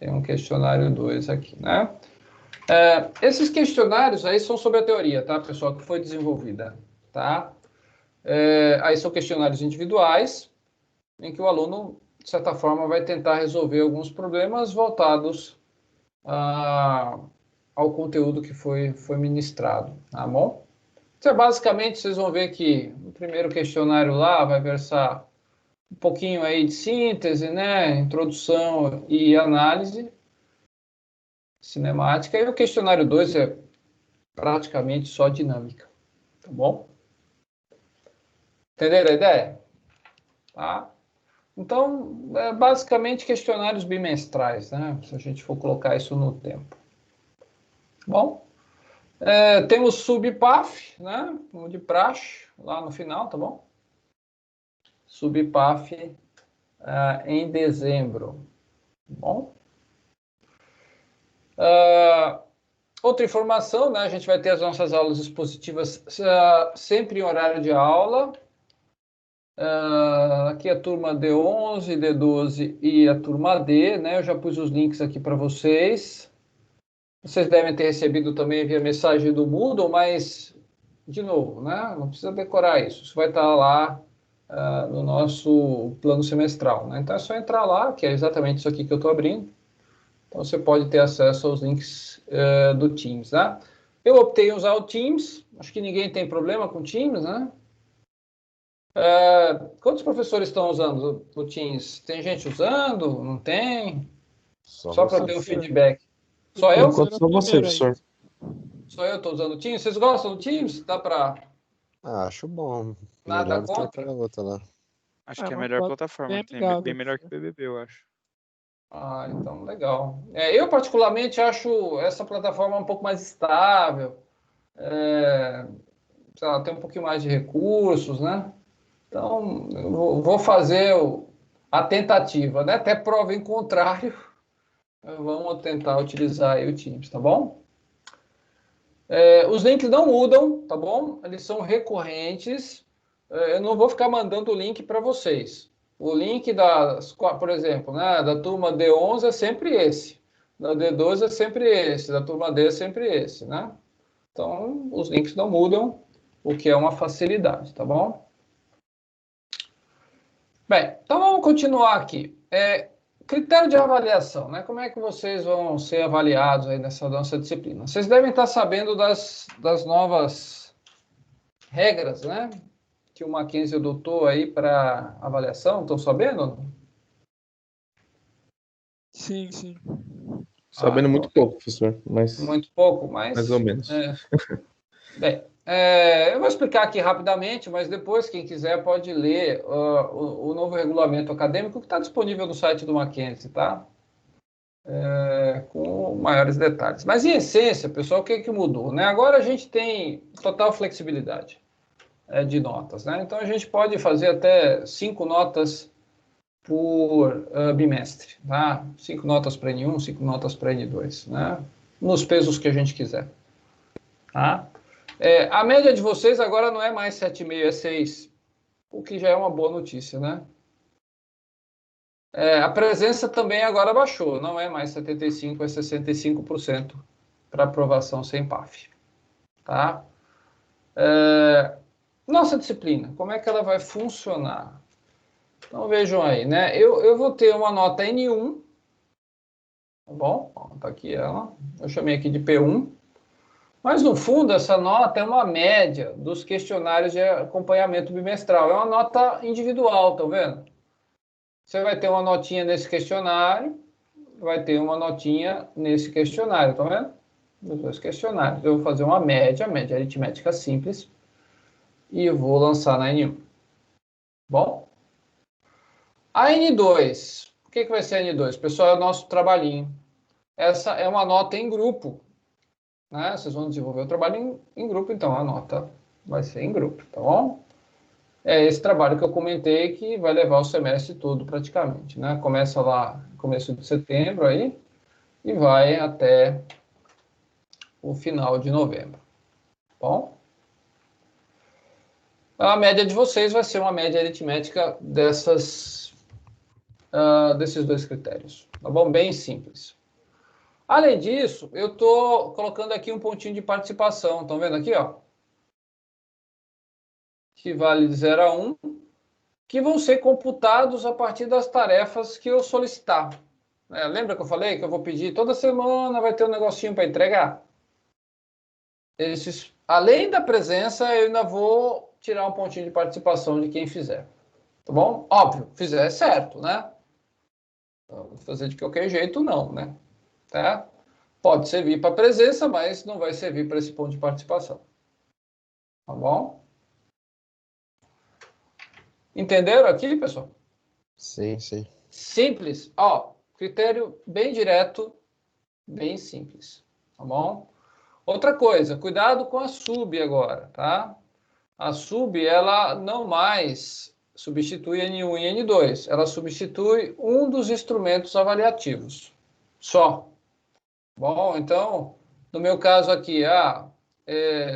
Tem um questionário 2 aqui, né? Esses questionários aí são sobre a teoria, tá, pessoal, que foi desenvolvida, tá? Aí são questionários individuais, em que o aluno, de certa forma, vai tentar resolver alguns problemas voltados ao conteúdo que foi ministrado, tá bom? Então, basicamente, vocês vão ver que no primeiro questionário lá vai versar um pouquinho aí de síntese, né, introdução e análise cinemática, e o questionário 2 é praticamente só dinâmica, tá bom? Entenderam a ideia? Tá? Então, basicamente questionários bimestrais, né, se a gente for colocar isso no tempo. Bom, tem o subpaf, né, o de praxe, lá no final, tá bom? Subpaf em dezembro, tá bom? Outra informação, né? A gente vai ter as nossas aulas expositivas sempre em horário de aula. Aqui a turma D11, D12 e a turma D, né? Eu já pus os links aqui para vocês. Vocês devem ter recebido também via mensagem do Moodle, mas, de novo, né? Não precisa decorar isso. Isso vai estar lá no nosso plano semestral, né? Então é só entrar lá, que é exatamente isso aqui que eu estou abrindo. Então, você pode ter acesso aos links do Teams, né? Eu optei em usar o Teams, acho que ninguém tem problema com o Teams, né? Quantos professores estão usando o Teams? Tem gente usando? Não tem? Só para ter um feedback. Só eu? Enquanto só você, professor. Só eu estou usando o Teams? Vocês gostam do Teams? Dá para... Acho bom. Nada Melhor do que contra? aquela outra lá. Acho que é a melhor plataforma. Bem melhor que o BBB, eu acho. Então, legal. Eu, particularmente, acho essa plataforma um pouco mais estável. Sei lá, tem um pouquinho mais de recursos, né? Então, eu vou fazer a tentativa, né? Até prova em contrário, vamos tentar utilizar aí o Teams, tá bom? Os links não mudam, tá bom? Eles são recorrentes. Eu não vou ficar mandando o link para vocês. O link por exemplo, né, da turma D11 é sempre esse. Da D12 é sempre esse. Da turma D é sempre esse, né? Então, os links não mudam, o que é uma facilidade, tá bom? Bem, então vamos continuar aqui. Critério de avaliação, né? Como é que vocês vão ser avaliados aí nessa nossa disciplina? Vocês devem estar sabendo das novas regras, né? Que o Mackenzie adotou aí para avaliação, estão sabendo? Sim, sim. Sabendo muito pouco, professor, mas muito pouco, mas... mais ou menos. Bem, eu vou explicar aqui rapidamente, mas depois, quem quiser, pode ler o novo regulamento acadêmico que está disponível no site do Mackenzie, tá? Com maiores detalhes. Mas, em essência, pessoal, o que mudou, né? Agora a gente tem total flexibilidade de notas, né? Então, a gente pode fazer até 5 notas por bimestre, tá? 5 notas para N1, 5 notas para N2, né? Nos pesos que a gente quiser, tá? A média de vocês agora não é mais 7,5, é 6, o que já é uma boa notícia, né? A presença também agora baixou, não é mais 75%, é 65% para aprovação sem PAF, tá? Nossa disciplina, como é que ela vai funcionar? Então, vejam aí, né? Eu vou ter uma nota N1, tá bom? Tá aqui ela, eu chamei aqui de P1. Mas, no fundo, essa nota é uma média dos questionários de acompanhamento bimestral. É uma nota individual, tá vendo? Você vai ter uma notinha nesse questionário, vai ter uma notinha nesse questionário, tá vendo? Nos dois questionários. Eu vou fazer uma média aritmética simples, e eu vou lançar na N1. Bom? A N2. O que vai ser a N2? Pessoal, é o nosso trabalhinho. Essa é uma nota em grupo. Né? Vocês vão desenvolver o trabalho em grupo, então a nota vai ser em grupo, tá bom? É esse trabalho que eu comentei que vai levar o semestre todo praticamente, né? Começa lá no começo de setembro aí e vai até o final de novembro, tá bom? A média de vocês vai ser uma média aritmética desses dois critérios, tá bom? Bem simples. Além disso, eu estou colocando aqui um pontinho de participação, estão vendo aqui, ó? Que vale de 0 a 1, que vão ser computados a partir das tarefas que eu solicitar. Lembra que eu falei que eu vou pedir toda semana, vai ter um negocinho para entregar? Além da presença, eu ainda vou tirar um pontinho de participação de quem fizer. Tá bom? Óbvio, fizer certo, né? Vou fazer de qualquer jeito, não, né? Tá? Pode servir para presença, mas não vai servir para esse ponto de participação. Tá bom? Entenderam aqui, pessoal? Sim, sim. Simples. Ó, critério bem direto, bem simples. Tá bom? Outra coisa, cuidado com a sub agora, tá? A sub, ela não mais substitui N1 e N2. Ela substitui um dos instrumentos avaliativos. Só. Bom, então, no meu caso aqui,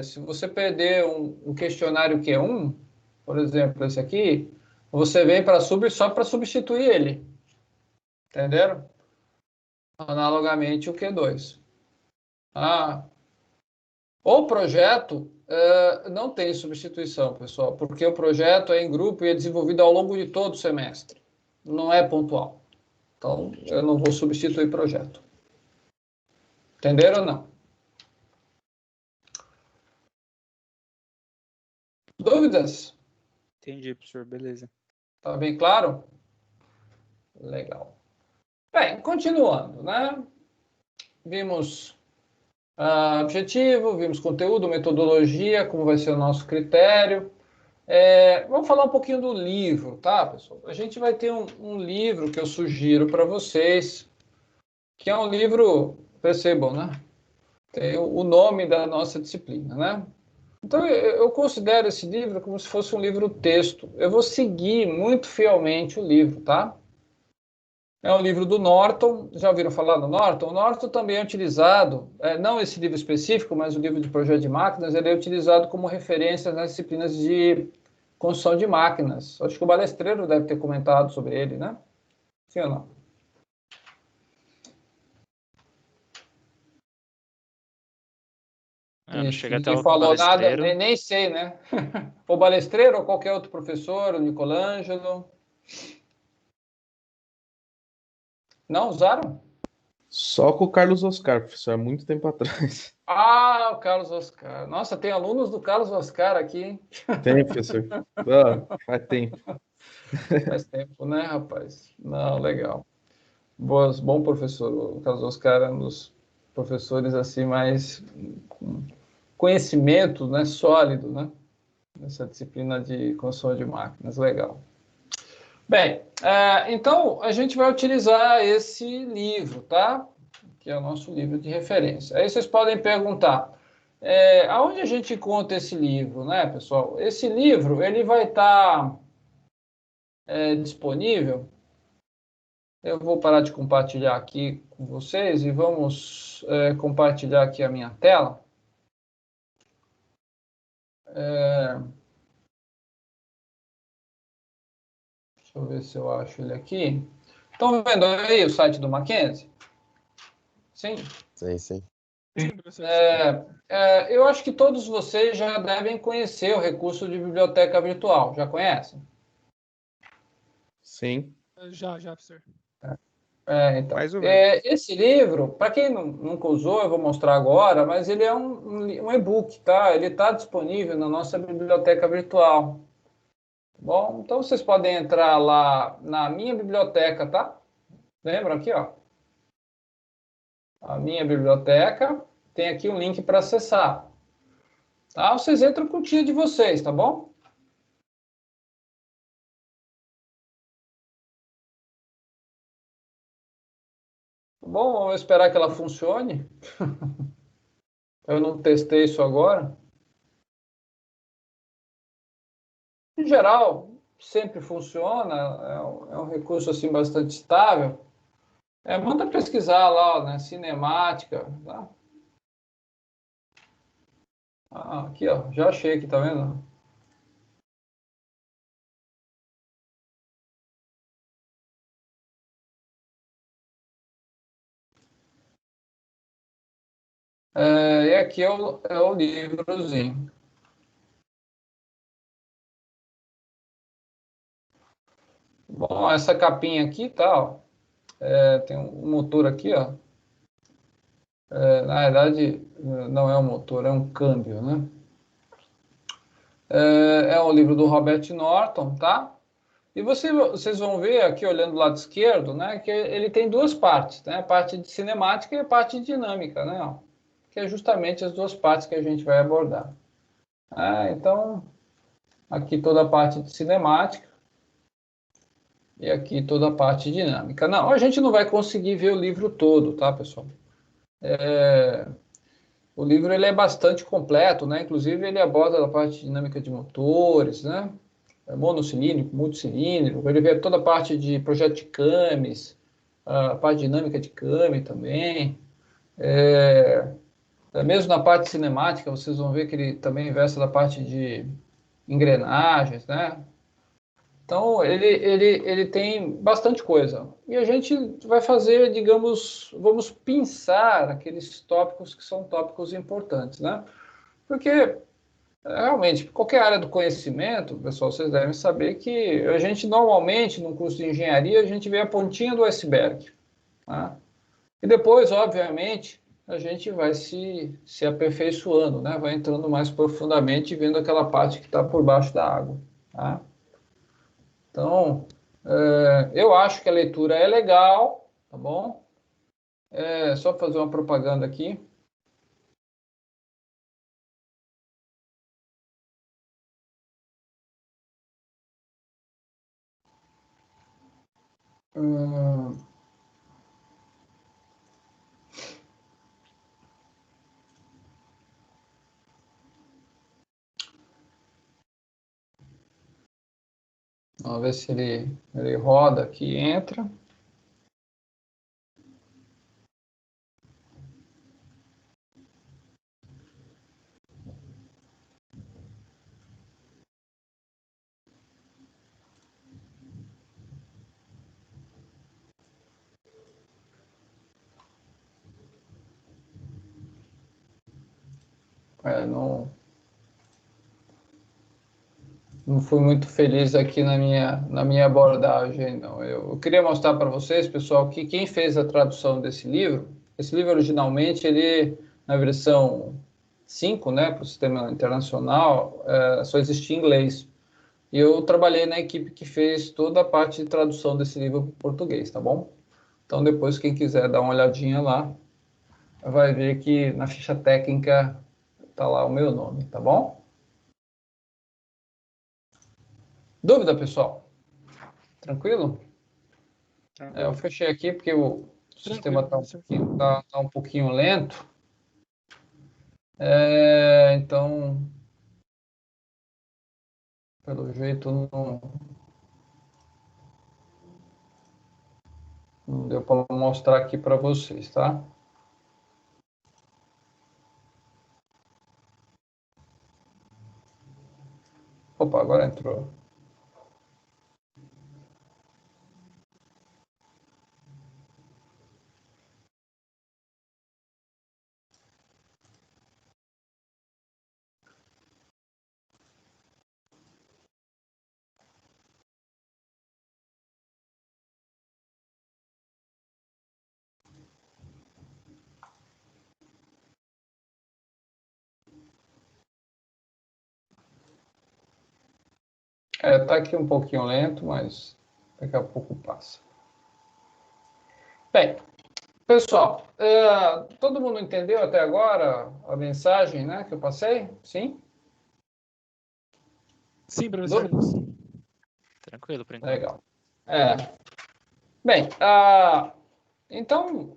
se você perder um questionário Q1, por exemplo, esse aqui, você vem para a sub só para substituir ele. Entenderam? Analogamente o Q2. O projeto não tem substituição, pessoal, porque o projeto é em grupo e é desenvolvido ao longo de todo o semestre. Não é pontual. Então, eu não vou substituir projeto. Entenderam ou não? Dúvidas? Entendi, professor. Beleza. Tá bem claro? Legal. Bem, continuando, né? Vimos objetivo, vimos conteúdo, metodologia, como vai ser o nosso critério. Vamos falar um pouquinho do livro, tá, pessoal? A gente vai ter um livro que eu sugiro para vocês, que é um livro, percebam, né? Tem o nome da nossa disciplina, né? Então, eu considero esse livro como se fosse um livro-texto. Eu vou seguir muito fielmente o livro, tá? É um livro do Norton. Já ouviram falar do Norton? O Norton também é utilizado, não esse livro específico, mas o livro de projeto de máquinas, ele é utilizado como referência nas disciplinas de construção de máquinas. Acho que o Balestreiro deve ter comentado sobre ele, né? Sim ou não? Não chega até Ninguém o falou nada, Balestreiro. nem sei, né? O Balestreiro ou qualquer outro professor, o Nicolangelo. Não usaram? Só com o Carlos Oscar, professor, há muito tempo atrás. O Carlos Oscar. Nossa, tem alunos do Carlos Oscar aqui, hein? Tem, professor. Faz tempo. Faz tempo, né, rapaz? Não, legal. Bom professor. O Carlos Oscar é um dos professores assim mais com conhecimento, né, sólido, né? Nessa disciplina de construção de máquinas. Legal. Bem, então a gente vai utilizar esse livro, tá? Que é o nosso livro de referência. Aí vocês podem perguntar, aonde a gente encontra esse livro, né, pessoal? Esse livro, ele vai estar disponível. Eu vou parar de compartilhar aqui com vocês e vamos compartilhar aqui a minha tela. Deixa eu ver se eu acho ele aqui. Estão vendo aí o site do Mackenzie? Sim? Sim, sim. Sim, professor. Eu acho que todos vocês já devem conhecer o recurso de biblioteca virtual. Já conhecem? Sim. Já, professor. Então, Mais ou menos. esse livro, para quem nunca usou, eu vou mostrar agora, mas ele é um e-book, tá? Ele está disponível na nossa biblioteca virtual. Bom, então vocês podem entrar lá na minha biblioteca, tá? Lembram aqui, ó? A minha biblioteca tem aqui um link para acessar. Tá? Vocês entram com o tio de vocês, tá bom? Tá bom, vamos esperar que ela funcione. Eu não testei isso agora. Em geral, sempre funciona, é um recurso assim bastante estável. Manda pesquisar lá, né, cinemática, tá? Aqui, ó, já achei aqui, tá vendo? E aqui é o livrozinho. Bom, essa capinha aqui, tá, ó, tem um motor aqui, ó. Na verdade, não é um motor, é um câmbio, né? É um livro do Robert Norton, tá? E vocês vão ver aqui, olhando do lado esquerdo, né, que ele tem duas partes, né? A parte de cinemática e a parte de dinâmica, né? Ó, que é justamente as duas partes que a gente vai abordar. Então, aqui toda a parte de cinemática e aqui toda a parte dinâmica. Não, a gente não vai conseguir ver o livro todo, tá, pessoal? O livro ele é bastante completo, né? Inclusive ele aborda a parte dinâmica de motores, né? Monocilíndrico, multicilíndrico. Ele vê toda a parte de projeto de cames, a parte dinâmica de came também. Mesmo na parte cinemática, vocês vão ver que ele também investe na parte de engrenagens, né? Então, ele tem bastante coisa. E a gente vai fazer, digamos, vamos pensar aqueles tópicos que são tópicos importantes, né? Porque, realmente, qualquer área do conhecimento, pessoal, vocês devem saber que a gente, normalmente, no curso de engenharia, a gente vê a pontinha do iceberg, tá? E depois, obviamente, a gente vai se aperfeiçoando, né? Vai entrando mais profundamente e vendo aquela parte que está por baixo da água, tá? Então, eu acho que a leitura é legal, tá bom? Só fazer uma propaganda aqui. Hum, Vamos ver se ele roda aqui, entra. Não fui muito feliz aqui na minha abordagem, não. Eu queria mostrar para vocês, pessoal, que quem fez a tradução desse livro, esse livro originalmente, ele, na versão 5, né, para o sistema internacional, só existia em inglês. E eu trabalhei na equipe que fez toda a parte de tradução desse livro para o português, tá bom? Então, depois, quem quiser dar uma olhadinha lá, vai ver que na ficha técnica tá lá o meu nome, tá bom? Dúvida, pessoal? Tranquilo? Eu fechei aqui porque o sistema Tranquilo, está professor. tá um pouquinho lento. Então, pelo jeito, não deu para mostrar aqui para vocês, tá? Opa, agora entrou. Tá aqui um pouquinho lento, mas daqui a pouco passa. Bem, pessoal, todo mundo entendeu até agora a mensagem, né, que eu passei? Sim? Sim, professor. Tranquilo, por enquanto. Legal. Bem, então,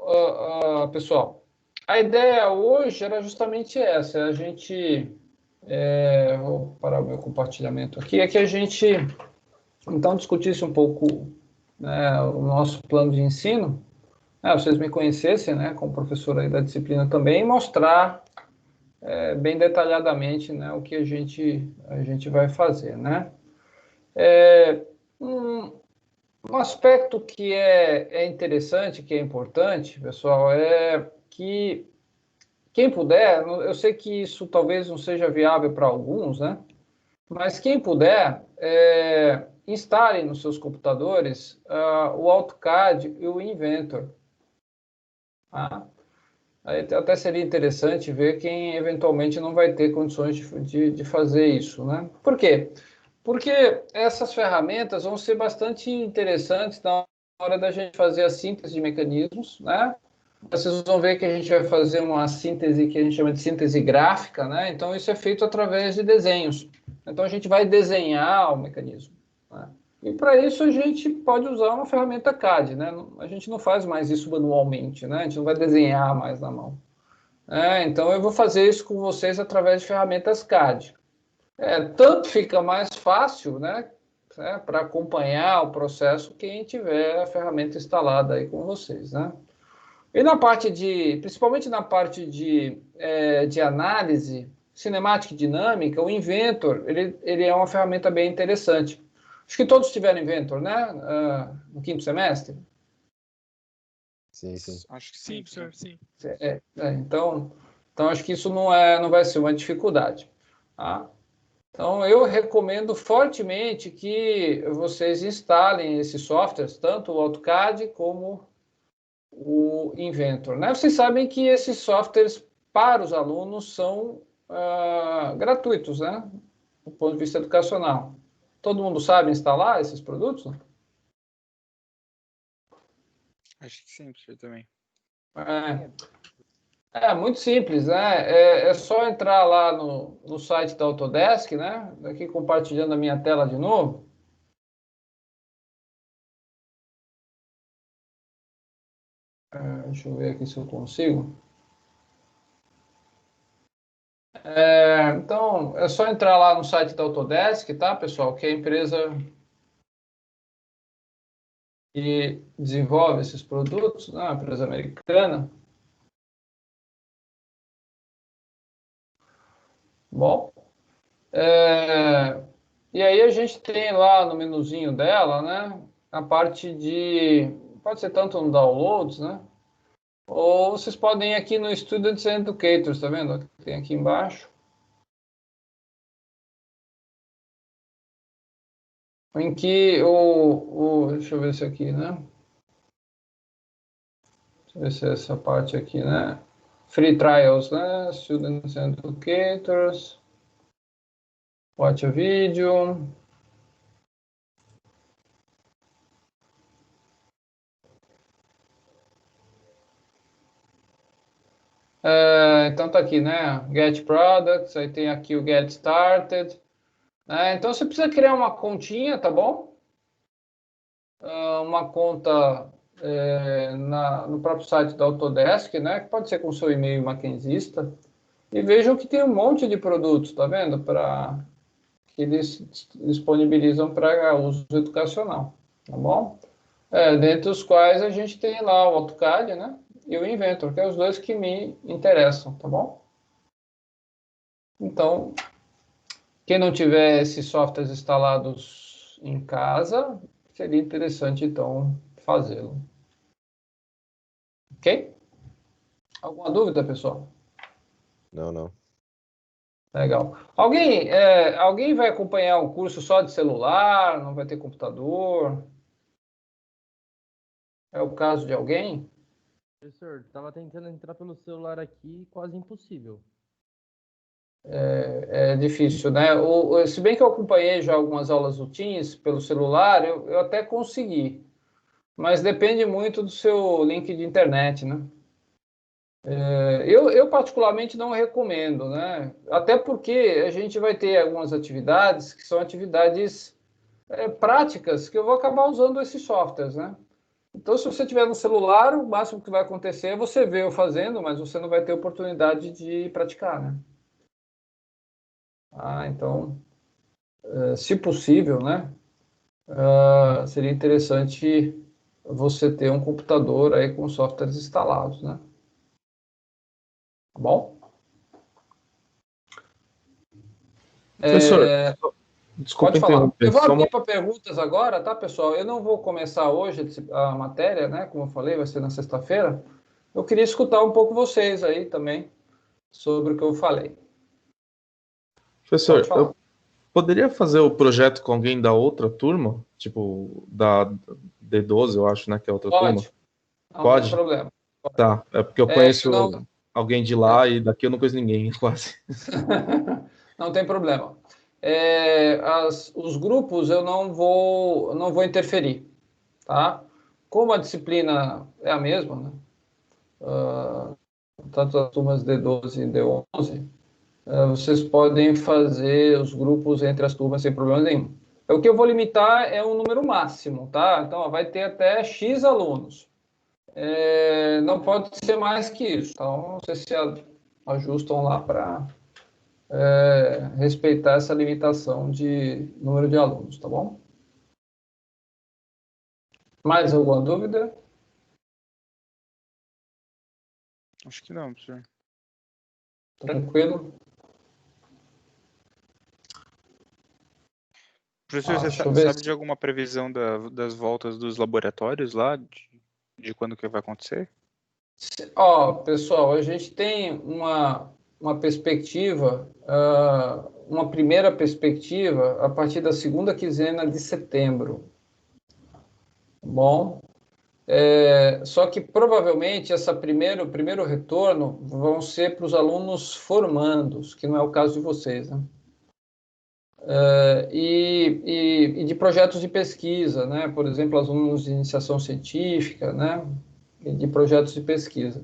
pessoal, a ideia hoje era justamente essa, a gente, vou parar o meu compartilhamento aqui, é que a gente, então, discutisse um pouco, né, o nosso plano de ensino, né, vocês me conhecessem, né, como professor aí da disciplina também, e mostrar bem detalhadamente, né, o que a gente vai fazer, né. Um aspecto que é interessante, que é importante, pessoal, é que quem puder, eu sei que isso talvez não seja viável para alguns, né? Mas quem puder, instale nos seus computadores o AutoCAD e o Inventor. Tá? Aí até seria interessante ver quem eventualmente não vai ter condições de fazer isso, né? Por quê? Porque essas ferramentas vão ser bastante interessantes na hora da gente fazer a síntese de mecanismos, né? Vocês vão ver que a gente vai fazer uma síntese que a gente chama de síntese gráfica, né? Então, isso é feito através de desenhos. Então, a gente vai desenhar o mecanismo, né? E para isso a gente pode usar uma ferramenta CAD, né? A gente não faz mais isso manualmente, né? A gente não vai desenhar mais na mão. Então, eu vou fazer isso com vocês através de ferramentas CAD. Tanto fica mais fácil, né, para acompanhar o processo quem tiver a ferramenta instalada aí com vocês, né? E na parte principalmente na parte de análise cinemática e dinâmica, o Inventor, ele é uma ferramenta bem interessante. Acho que todos tiveram Inventor, né, no quinto semestre? Sim, sim. Acho que Sim, sim. professor, sim. Então acho que isso não vai ser uma dificuldade, tá? Então, eu recomendo fortemente que vocês instalem esses softwares, tanto o AutoCAD como o Inventor, né? Vocês sabem que esses softwares para os alunos são gratuitos, né? Do ponto de vista educacional. Todo mundo sabe instalar esses produtos? Acho que sim, professor, também. Muito simples, né? É só entrar lá no site da Autodesk, né? Aqui compartilhando a minha tela de novo. Deixa eu ver aqui se eu consigo. Então, é só entrar lá no site da Autodesk, tá, pessoal? Que é a empresa que desenvolve esses produtos, né? Uma empresa americana. Bom, e aí a gente tem lá no menuzinho dela, né? A parte pode ser tanto no downloads, né? Ou vocês podem ir aqui no Students and Educators, tá vendo? Tem aqui embaixo. Em que deixa eu ver isso aqui, né? Deixa eu ver se é essa parte aqui, né? Free trials, né? Students and Educators. Watch a video. Então tá aqui, né? Get Products, aí tem aqui o Get Started. Então você precisa criar uma continha, tá bom? Uma conta no próprio site da Autodesk, né? Que pode ser com seu e-mail maquinzista. E vejam que tem um monte de produtos, tá vendo? Que eles disponibilizam para uso educacional, tá bom? Dentre os quais a gente tem lá o AutoCAD, né? E o Inventor, que é os dois que me interessam, tá bom? Então, quem não tiver esses softwares instalados em casa, seria interessante, então, fazê-lo. Ok? Alguma dúvida, pessoal? Não, não. Legal. Alguém vai acompanhar o curso só de celular? Não vai ter computador? É o caso de alguém? Professor, tava tentando entrar pelo celular aqui, quase impossível. é difícil, né? Se bem que eu acompanhei já algumas aulas do Teams pelo celular, eu até consegui, mas depende muito do seu link de internet, né? Eu particularmente não recomendo, né? Até porque a gente vai ter algumas atividades que são atividades práticas que eu vou acabar usando esses softwares, né? Então, se você tiver no celular, o máximo que vai acontecer é você ver eu fazendo, mas você não vai ter oportunidade de praticar, né? Então, se possível, né? Seria interessante você ter um computador aí com softwares instalados, né? Tá bom? Professor, desculpa Pode falar. interromper. Eu vou Só uma... abrir para perguntas agora, tá, pessoal? Eu não vou começar hoje a matéria, né? Como eu falei, vai ser na sexta-feira. Eu queria escutar um pouco vocês aí também sobre o que eu falei. Professor, Pode falar. eu poderia fazer o projeto com alguém da outra turma? Tipo, da D12, eu acho, né? Que é a outra turma. Pode. Não tem Pode? problema. Tá. É porque eu Eu conheço não, alguém de lá e daqui eu não conheço ninguém, quase. não tem problema. Os grupos eu não vou interferir, tá? Como a disciplina é a mesma, né? Tanto as turmas D12 e D11, vocês podem fazer os grupos entre as turmas sem problema nenhum. O que eu vou limitar é um número máximo, tá? Então, vai ter até X alunos. Não pode ser mais que isso. Então, vocês se ajustam lá para respeitar essa limitação de número de alunos, tá bom? Mais alguma dúvida? Acho que não, professor. Tranquilo? Professor, você Deixa eu ver sabe de alguma previsão das voltas dos laboratórios lá? De quando que vai acontecer? Pessoal, a gente tem uma perspectiva, uma primeira perspectiva a partir da segunda quinzena de setembro. Bom, só que provavelmente o primeiro retorno vão ser para os alunos formandos, que não é o caso de vocês, né? E de projetos de pesquisa, né? Por exemplo, alunos de iniciação científica, né? E de projetos de pesquisa.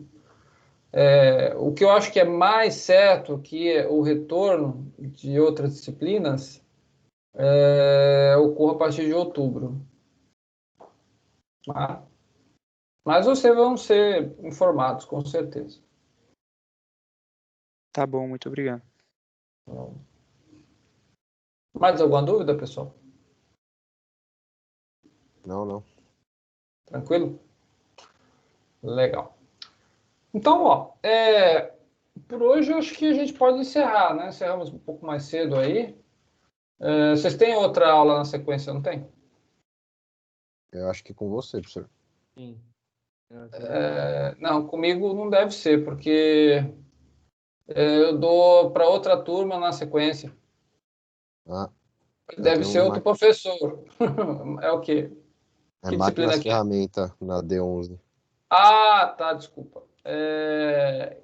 O que eu acho que é mais certo que o retorno de outras disciplinas ocorra a partir de outubro. Tá? Mas vocês vão ser informados, com certeza. Tá bom, muito obrigado. Mais alguma dúvida, pessoal? Não. Tranquilo? Legal. Então, por hoje eu acho que a gente pode encerrar, né? Encerramos um pouco mais cedo aí. Vocês têm outra aula na sequência, não tem? Eu acho que com você, professor. Sim. Não, comigo não deve ser, porque eu dou para outra turma na sequência. Ah, Deve ser outro professor. É o quê? Que disciplina máquinas aqui? ferramenta na D11. Tá, desculpa.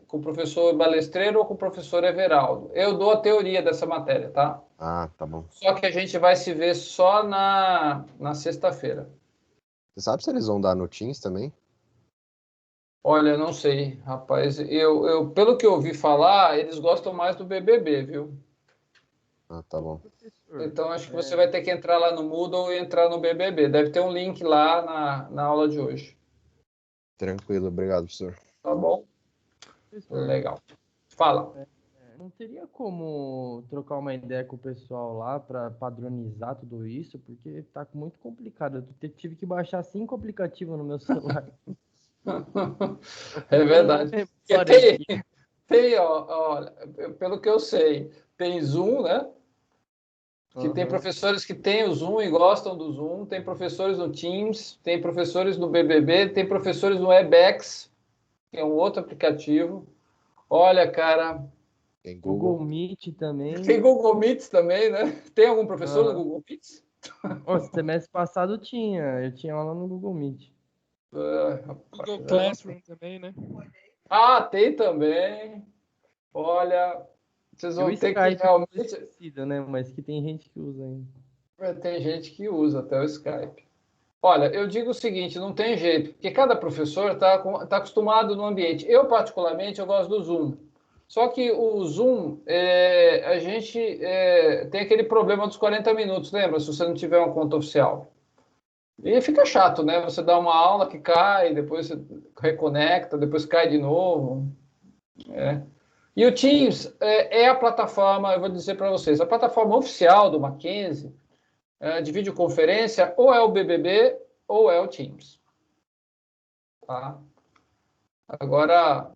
Com o professor Balestreiro ou com o professor Everaldo? Eu dou a teoria dessa matéria, tá? Tá bom. Só que a gente vai se ver só na sexta-feira. Você sabe se eles vão dar no Teams também? Olha, não sei, rapaz. Pelo que eu ouvi falar, eles gostam mais do BBB, viu? Tá bom. Então, acho que você vai ter que entrar lá no Moodle e entrar no BBB. Deve ter um link lá na aula de hoje. Tranquilo, obrigado, professor. Tá bom? Professor, Legal. Fala. não teria como trocar uma ideia com o pessoal lá para padronizar tudo isso? Porque tá muito complicado. Eu tive que baixar 5 aplicativos no meu celular. É verdade. Tem, pelo que eu sei, tem Zoom, né? Que tem professores que têm o Zoom e gostam do Zoom, tem professores no Teams, tem professores no BBB, tem professores no Webex, que é um outro aplicativo. Olha, cara... Tem Google Meet também. Tem Google Meets também, né? Tem algum professor no Google Meets? Semestre passado eu tinha aula no Google Meet. Google Classroom também, né? Tem também. Olha, Vocês E o vão ter que Skype é realmente. esquecido, né? Mas que tem gente que usa ainda. Tem gente que usa até o Skype. Olha, eu digo o seguinte, não tem jeito, porque cada professor está acostumado no ambiente. Eu, particularmente, eu gosto do Zoom. Só que o Zoom, a gente tem aquele problema dos 40 minutos, lembra? Se você não tiver uma conta oficial. E fica chato, né? Você dá uma aula que cai, depois você reconecta, depois cai de novo. E o Teams é a plataforma, eu vou dizer para vocês, a plataforma oficial do Mackenzie de videoconferência ou é o BBB ou é o Teams. Tá? Agora,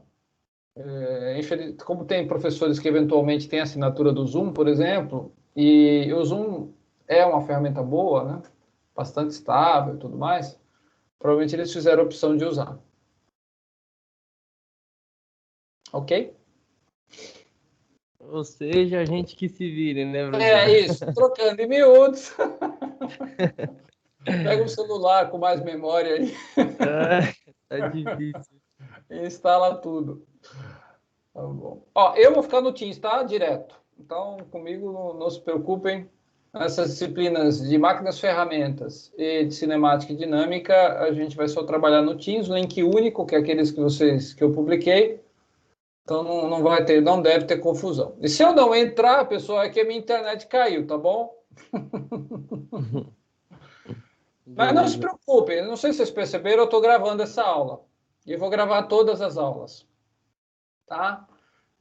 como tem professores que eventualmente têm assinatura do Zoom, por exemplo, e o Zoom é uma ferramenta boa, né? Bastante estável e tudo mais, provavelmente eles fizeram a opção de usar. Ok? Ou seja, a gente que se vire, né, professor? É isso, trocando em miúdos. Pega um celular com mais memória aí Tá difícil. e instala tudo. Tá bom. Ó, eu vou ficar no Teams, tá? Direto. Então, comigo não se preocupem. Essas disciplinas de máquinas, ferramentas e de cinemática e dinâmica, a gente vai só trabalhar no Teams, link único, que é aqueles que eu publiquei. Então não deve ter confusão. E se eu não entrar, pessoal, é que a minha internet caiu, tá bom? Mas não se preocupem, não sei se vocês perceberam, eu estou gravando essa aula. E eu vou gravar todas as aulas. Tá?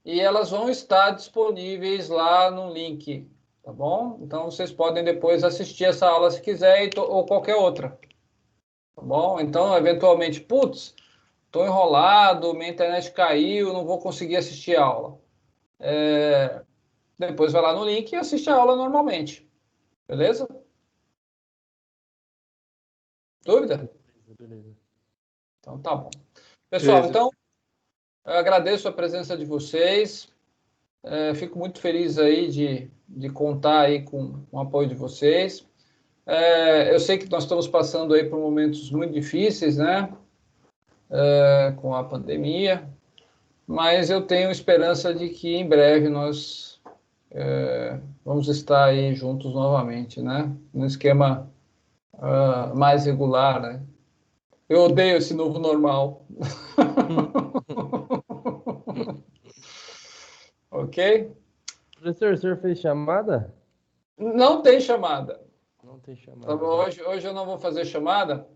E elas vão estar disponíveis lá no link, tá bom? Então vocês podem depois assistir essa aula se quiser ou qualquer outra. Tá bom? Então, eventualmente, putz, estou enrolado, minha internet caiu, não vou conseguir assistir a aula. Depois vai lá no link e assiste a aula normalmente. Beleza? Dúvida? Beleza. Então tá bom. Pessoal, Beleza. então, eu agradeço a presença de vocês. Fico muito feliz aí de contar aí com o apoio de vocês. Eu sei que nós estamos passando aí por momentos muito difíceis, né? Com a pandemia, mas eu tenho esperança de que em breve nós vamos estar aí juntos novamente, né? No esquema mais regular, né? Eu odeio esse novo normal. Ok? Professor, o senhor fez chamada? Não tem chamada. Não tem chamada. Tá bom, hoje eu não vou fazer chamada.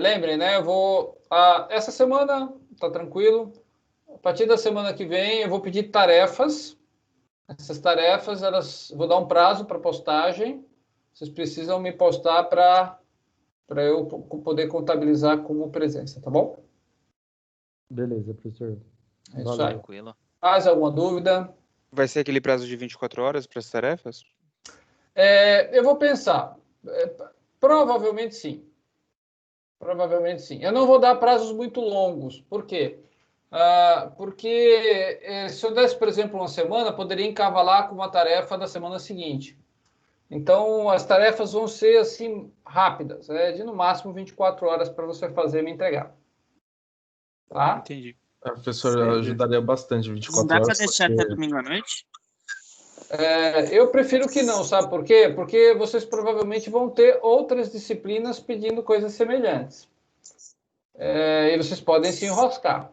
Lembrem, né? Eu vou. Essa semana tá tranquilo. A partir da semana que vem, eu vou pedir tarefas. Essas tarefas, vou dar um prazo para postagem. Vocês precisam me postar para eu poder contabilizar como presença, tá bom? Beleza, professor. É isso Valeu. aí. Tranquilo. Mais alguma dúvida? Vai ser aquele prazo de 24 horas para as tarefas? Eu vou pensar. Provavelmente sim. Provavelmente sim. Eu não vou dar prazos muito longos. Por quê? Porque se eu desse, por exemplo, uma semana, poderia encavalar com uma tarefa da semana seguinte. Então, as tarefas vão ser assim rápidas, de no máximo 24 horas para você fazer e me entregar. Tá? Entendi. Professor, Beleza. ajudaria bastante 24 Não dá horas. pra deixar porque- até domingo à noite? Eu prefiro que não, sabe por quê? Porque vocês provavelmente vão ter outras disciplinas pedindo coisas semelhantes. E vocês podem se enroscar.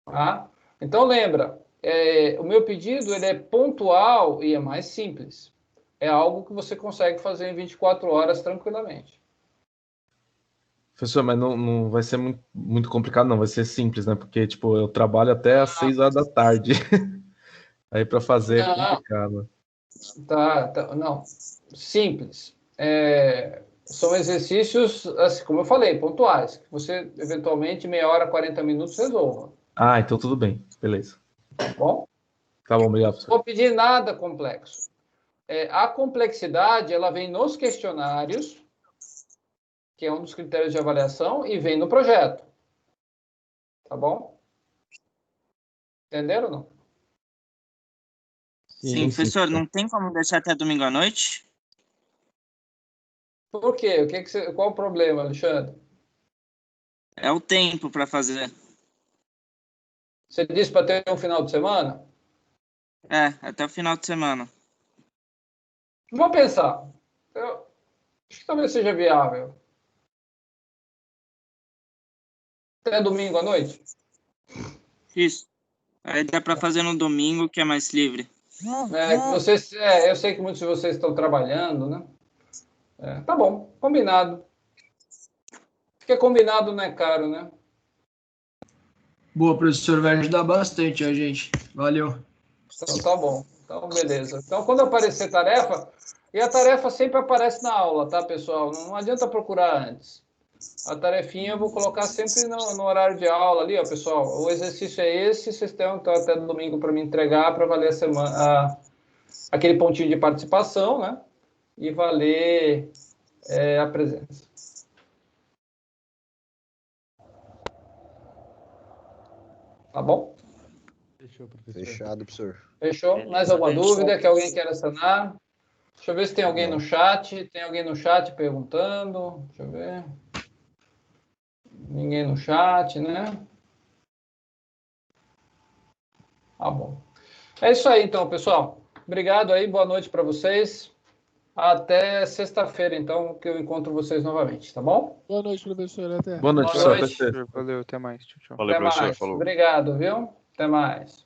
Tá? Então, lembra, o meu pedido ele é pontual e é mais simples. É algo que você consegue fazer em 24 horas tranquilamente. Professor, mas não vai ser muito complicado, não. Vai ser simples, né? Porque, tipo, eu trabalho até às 6 horas da tarde. Aí para fazer é Não. complicado. Não, simples. São exercícios, assim, como eu falei, pontuais, que você, eventualmente, meia hora, 40 minutos, resolva. Ah, então tudo bem. Beleza. Tá bom? Tá bom, obrigado, Não professor. vou pedir nada complexo. A complexidade, ela vem nos questionários, que é um dos critérios de avaliação, e vem no projeto. Tá bom? Entenderam ou não? Sim, professor, não tem como deixar até domingo à noite? Por quê? Qual o problema, Alexandre? É o tempo para fazer. Você disse para ter um final de semana? Até o final de semana. Vamos pensar. Eu acho que talvez seja viável. Até domingo à noite? Isso. Aí dá pra fazer no domingo, que é mais livre. Eu sei que muitos de vocês estão trabalhando, né? Tá bom, combinado. Porque combinado não é caro, né? Boa, professor, vai ajudar bastante a gente. Valeu. Então tá bom. Então, beleza. Então, quando aparecer tarefa, e a tarefa sempre aparece na aula, tá, pessoal? Não adianta procurar antes. A tarefinha eu vou colocar sempre no horário de aula ali, ó, pessoal. O exercício é esse, vocês têm então, até domingo para me entregar, para valer a semana, aquele pontinho de participação, né? E valer a presença. Tá bom? Fechou, professor. Fechado, professor. Fechou? Beleza, Mais alguma beleza. dúvida que alguém queira sanar? Deixa eu ver se tem alguém no chat. Tem alguém no chat perguntando. Deixa eu ver. Ninguém no chat, né? Tá bom. É isso aí, então, pessoal. Obrigado aí, boa noite para vocês. Até sexta-feira, então, que eu encontro vocês novamente, tá bom? Boa noite, professor. Até. Boa noite, Boa professor. noite. Até sexta. Valeu, até mais. Tchau, tchau. Valeu, Até professor. mais. Falou. Obrigado, viu? Até mais.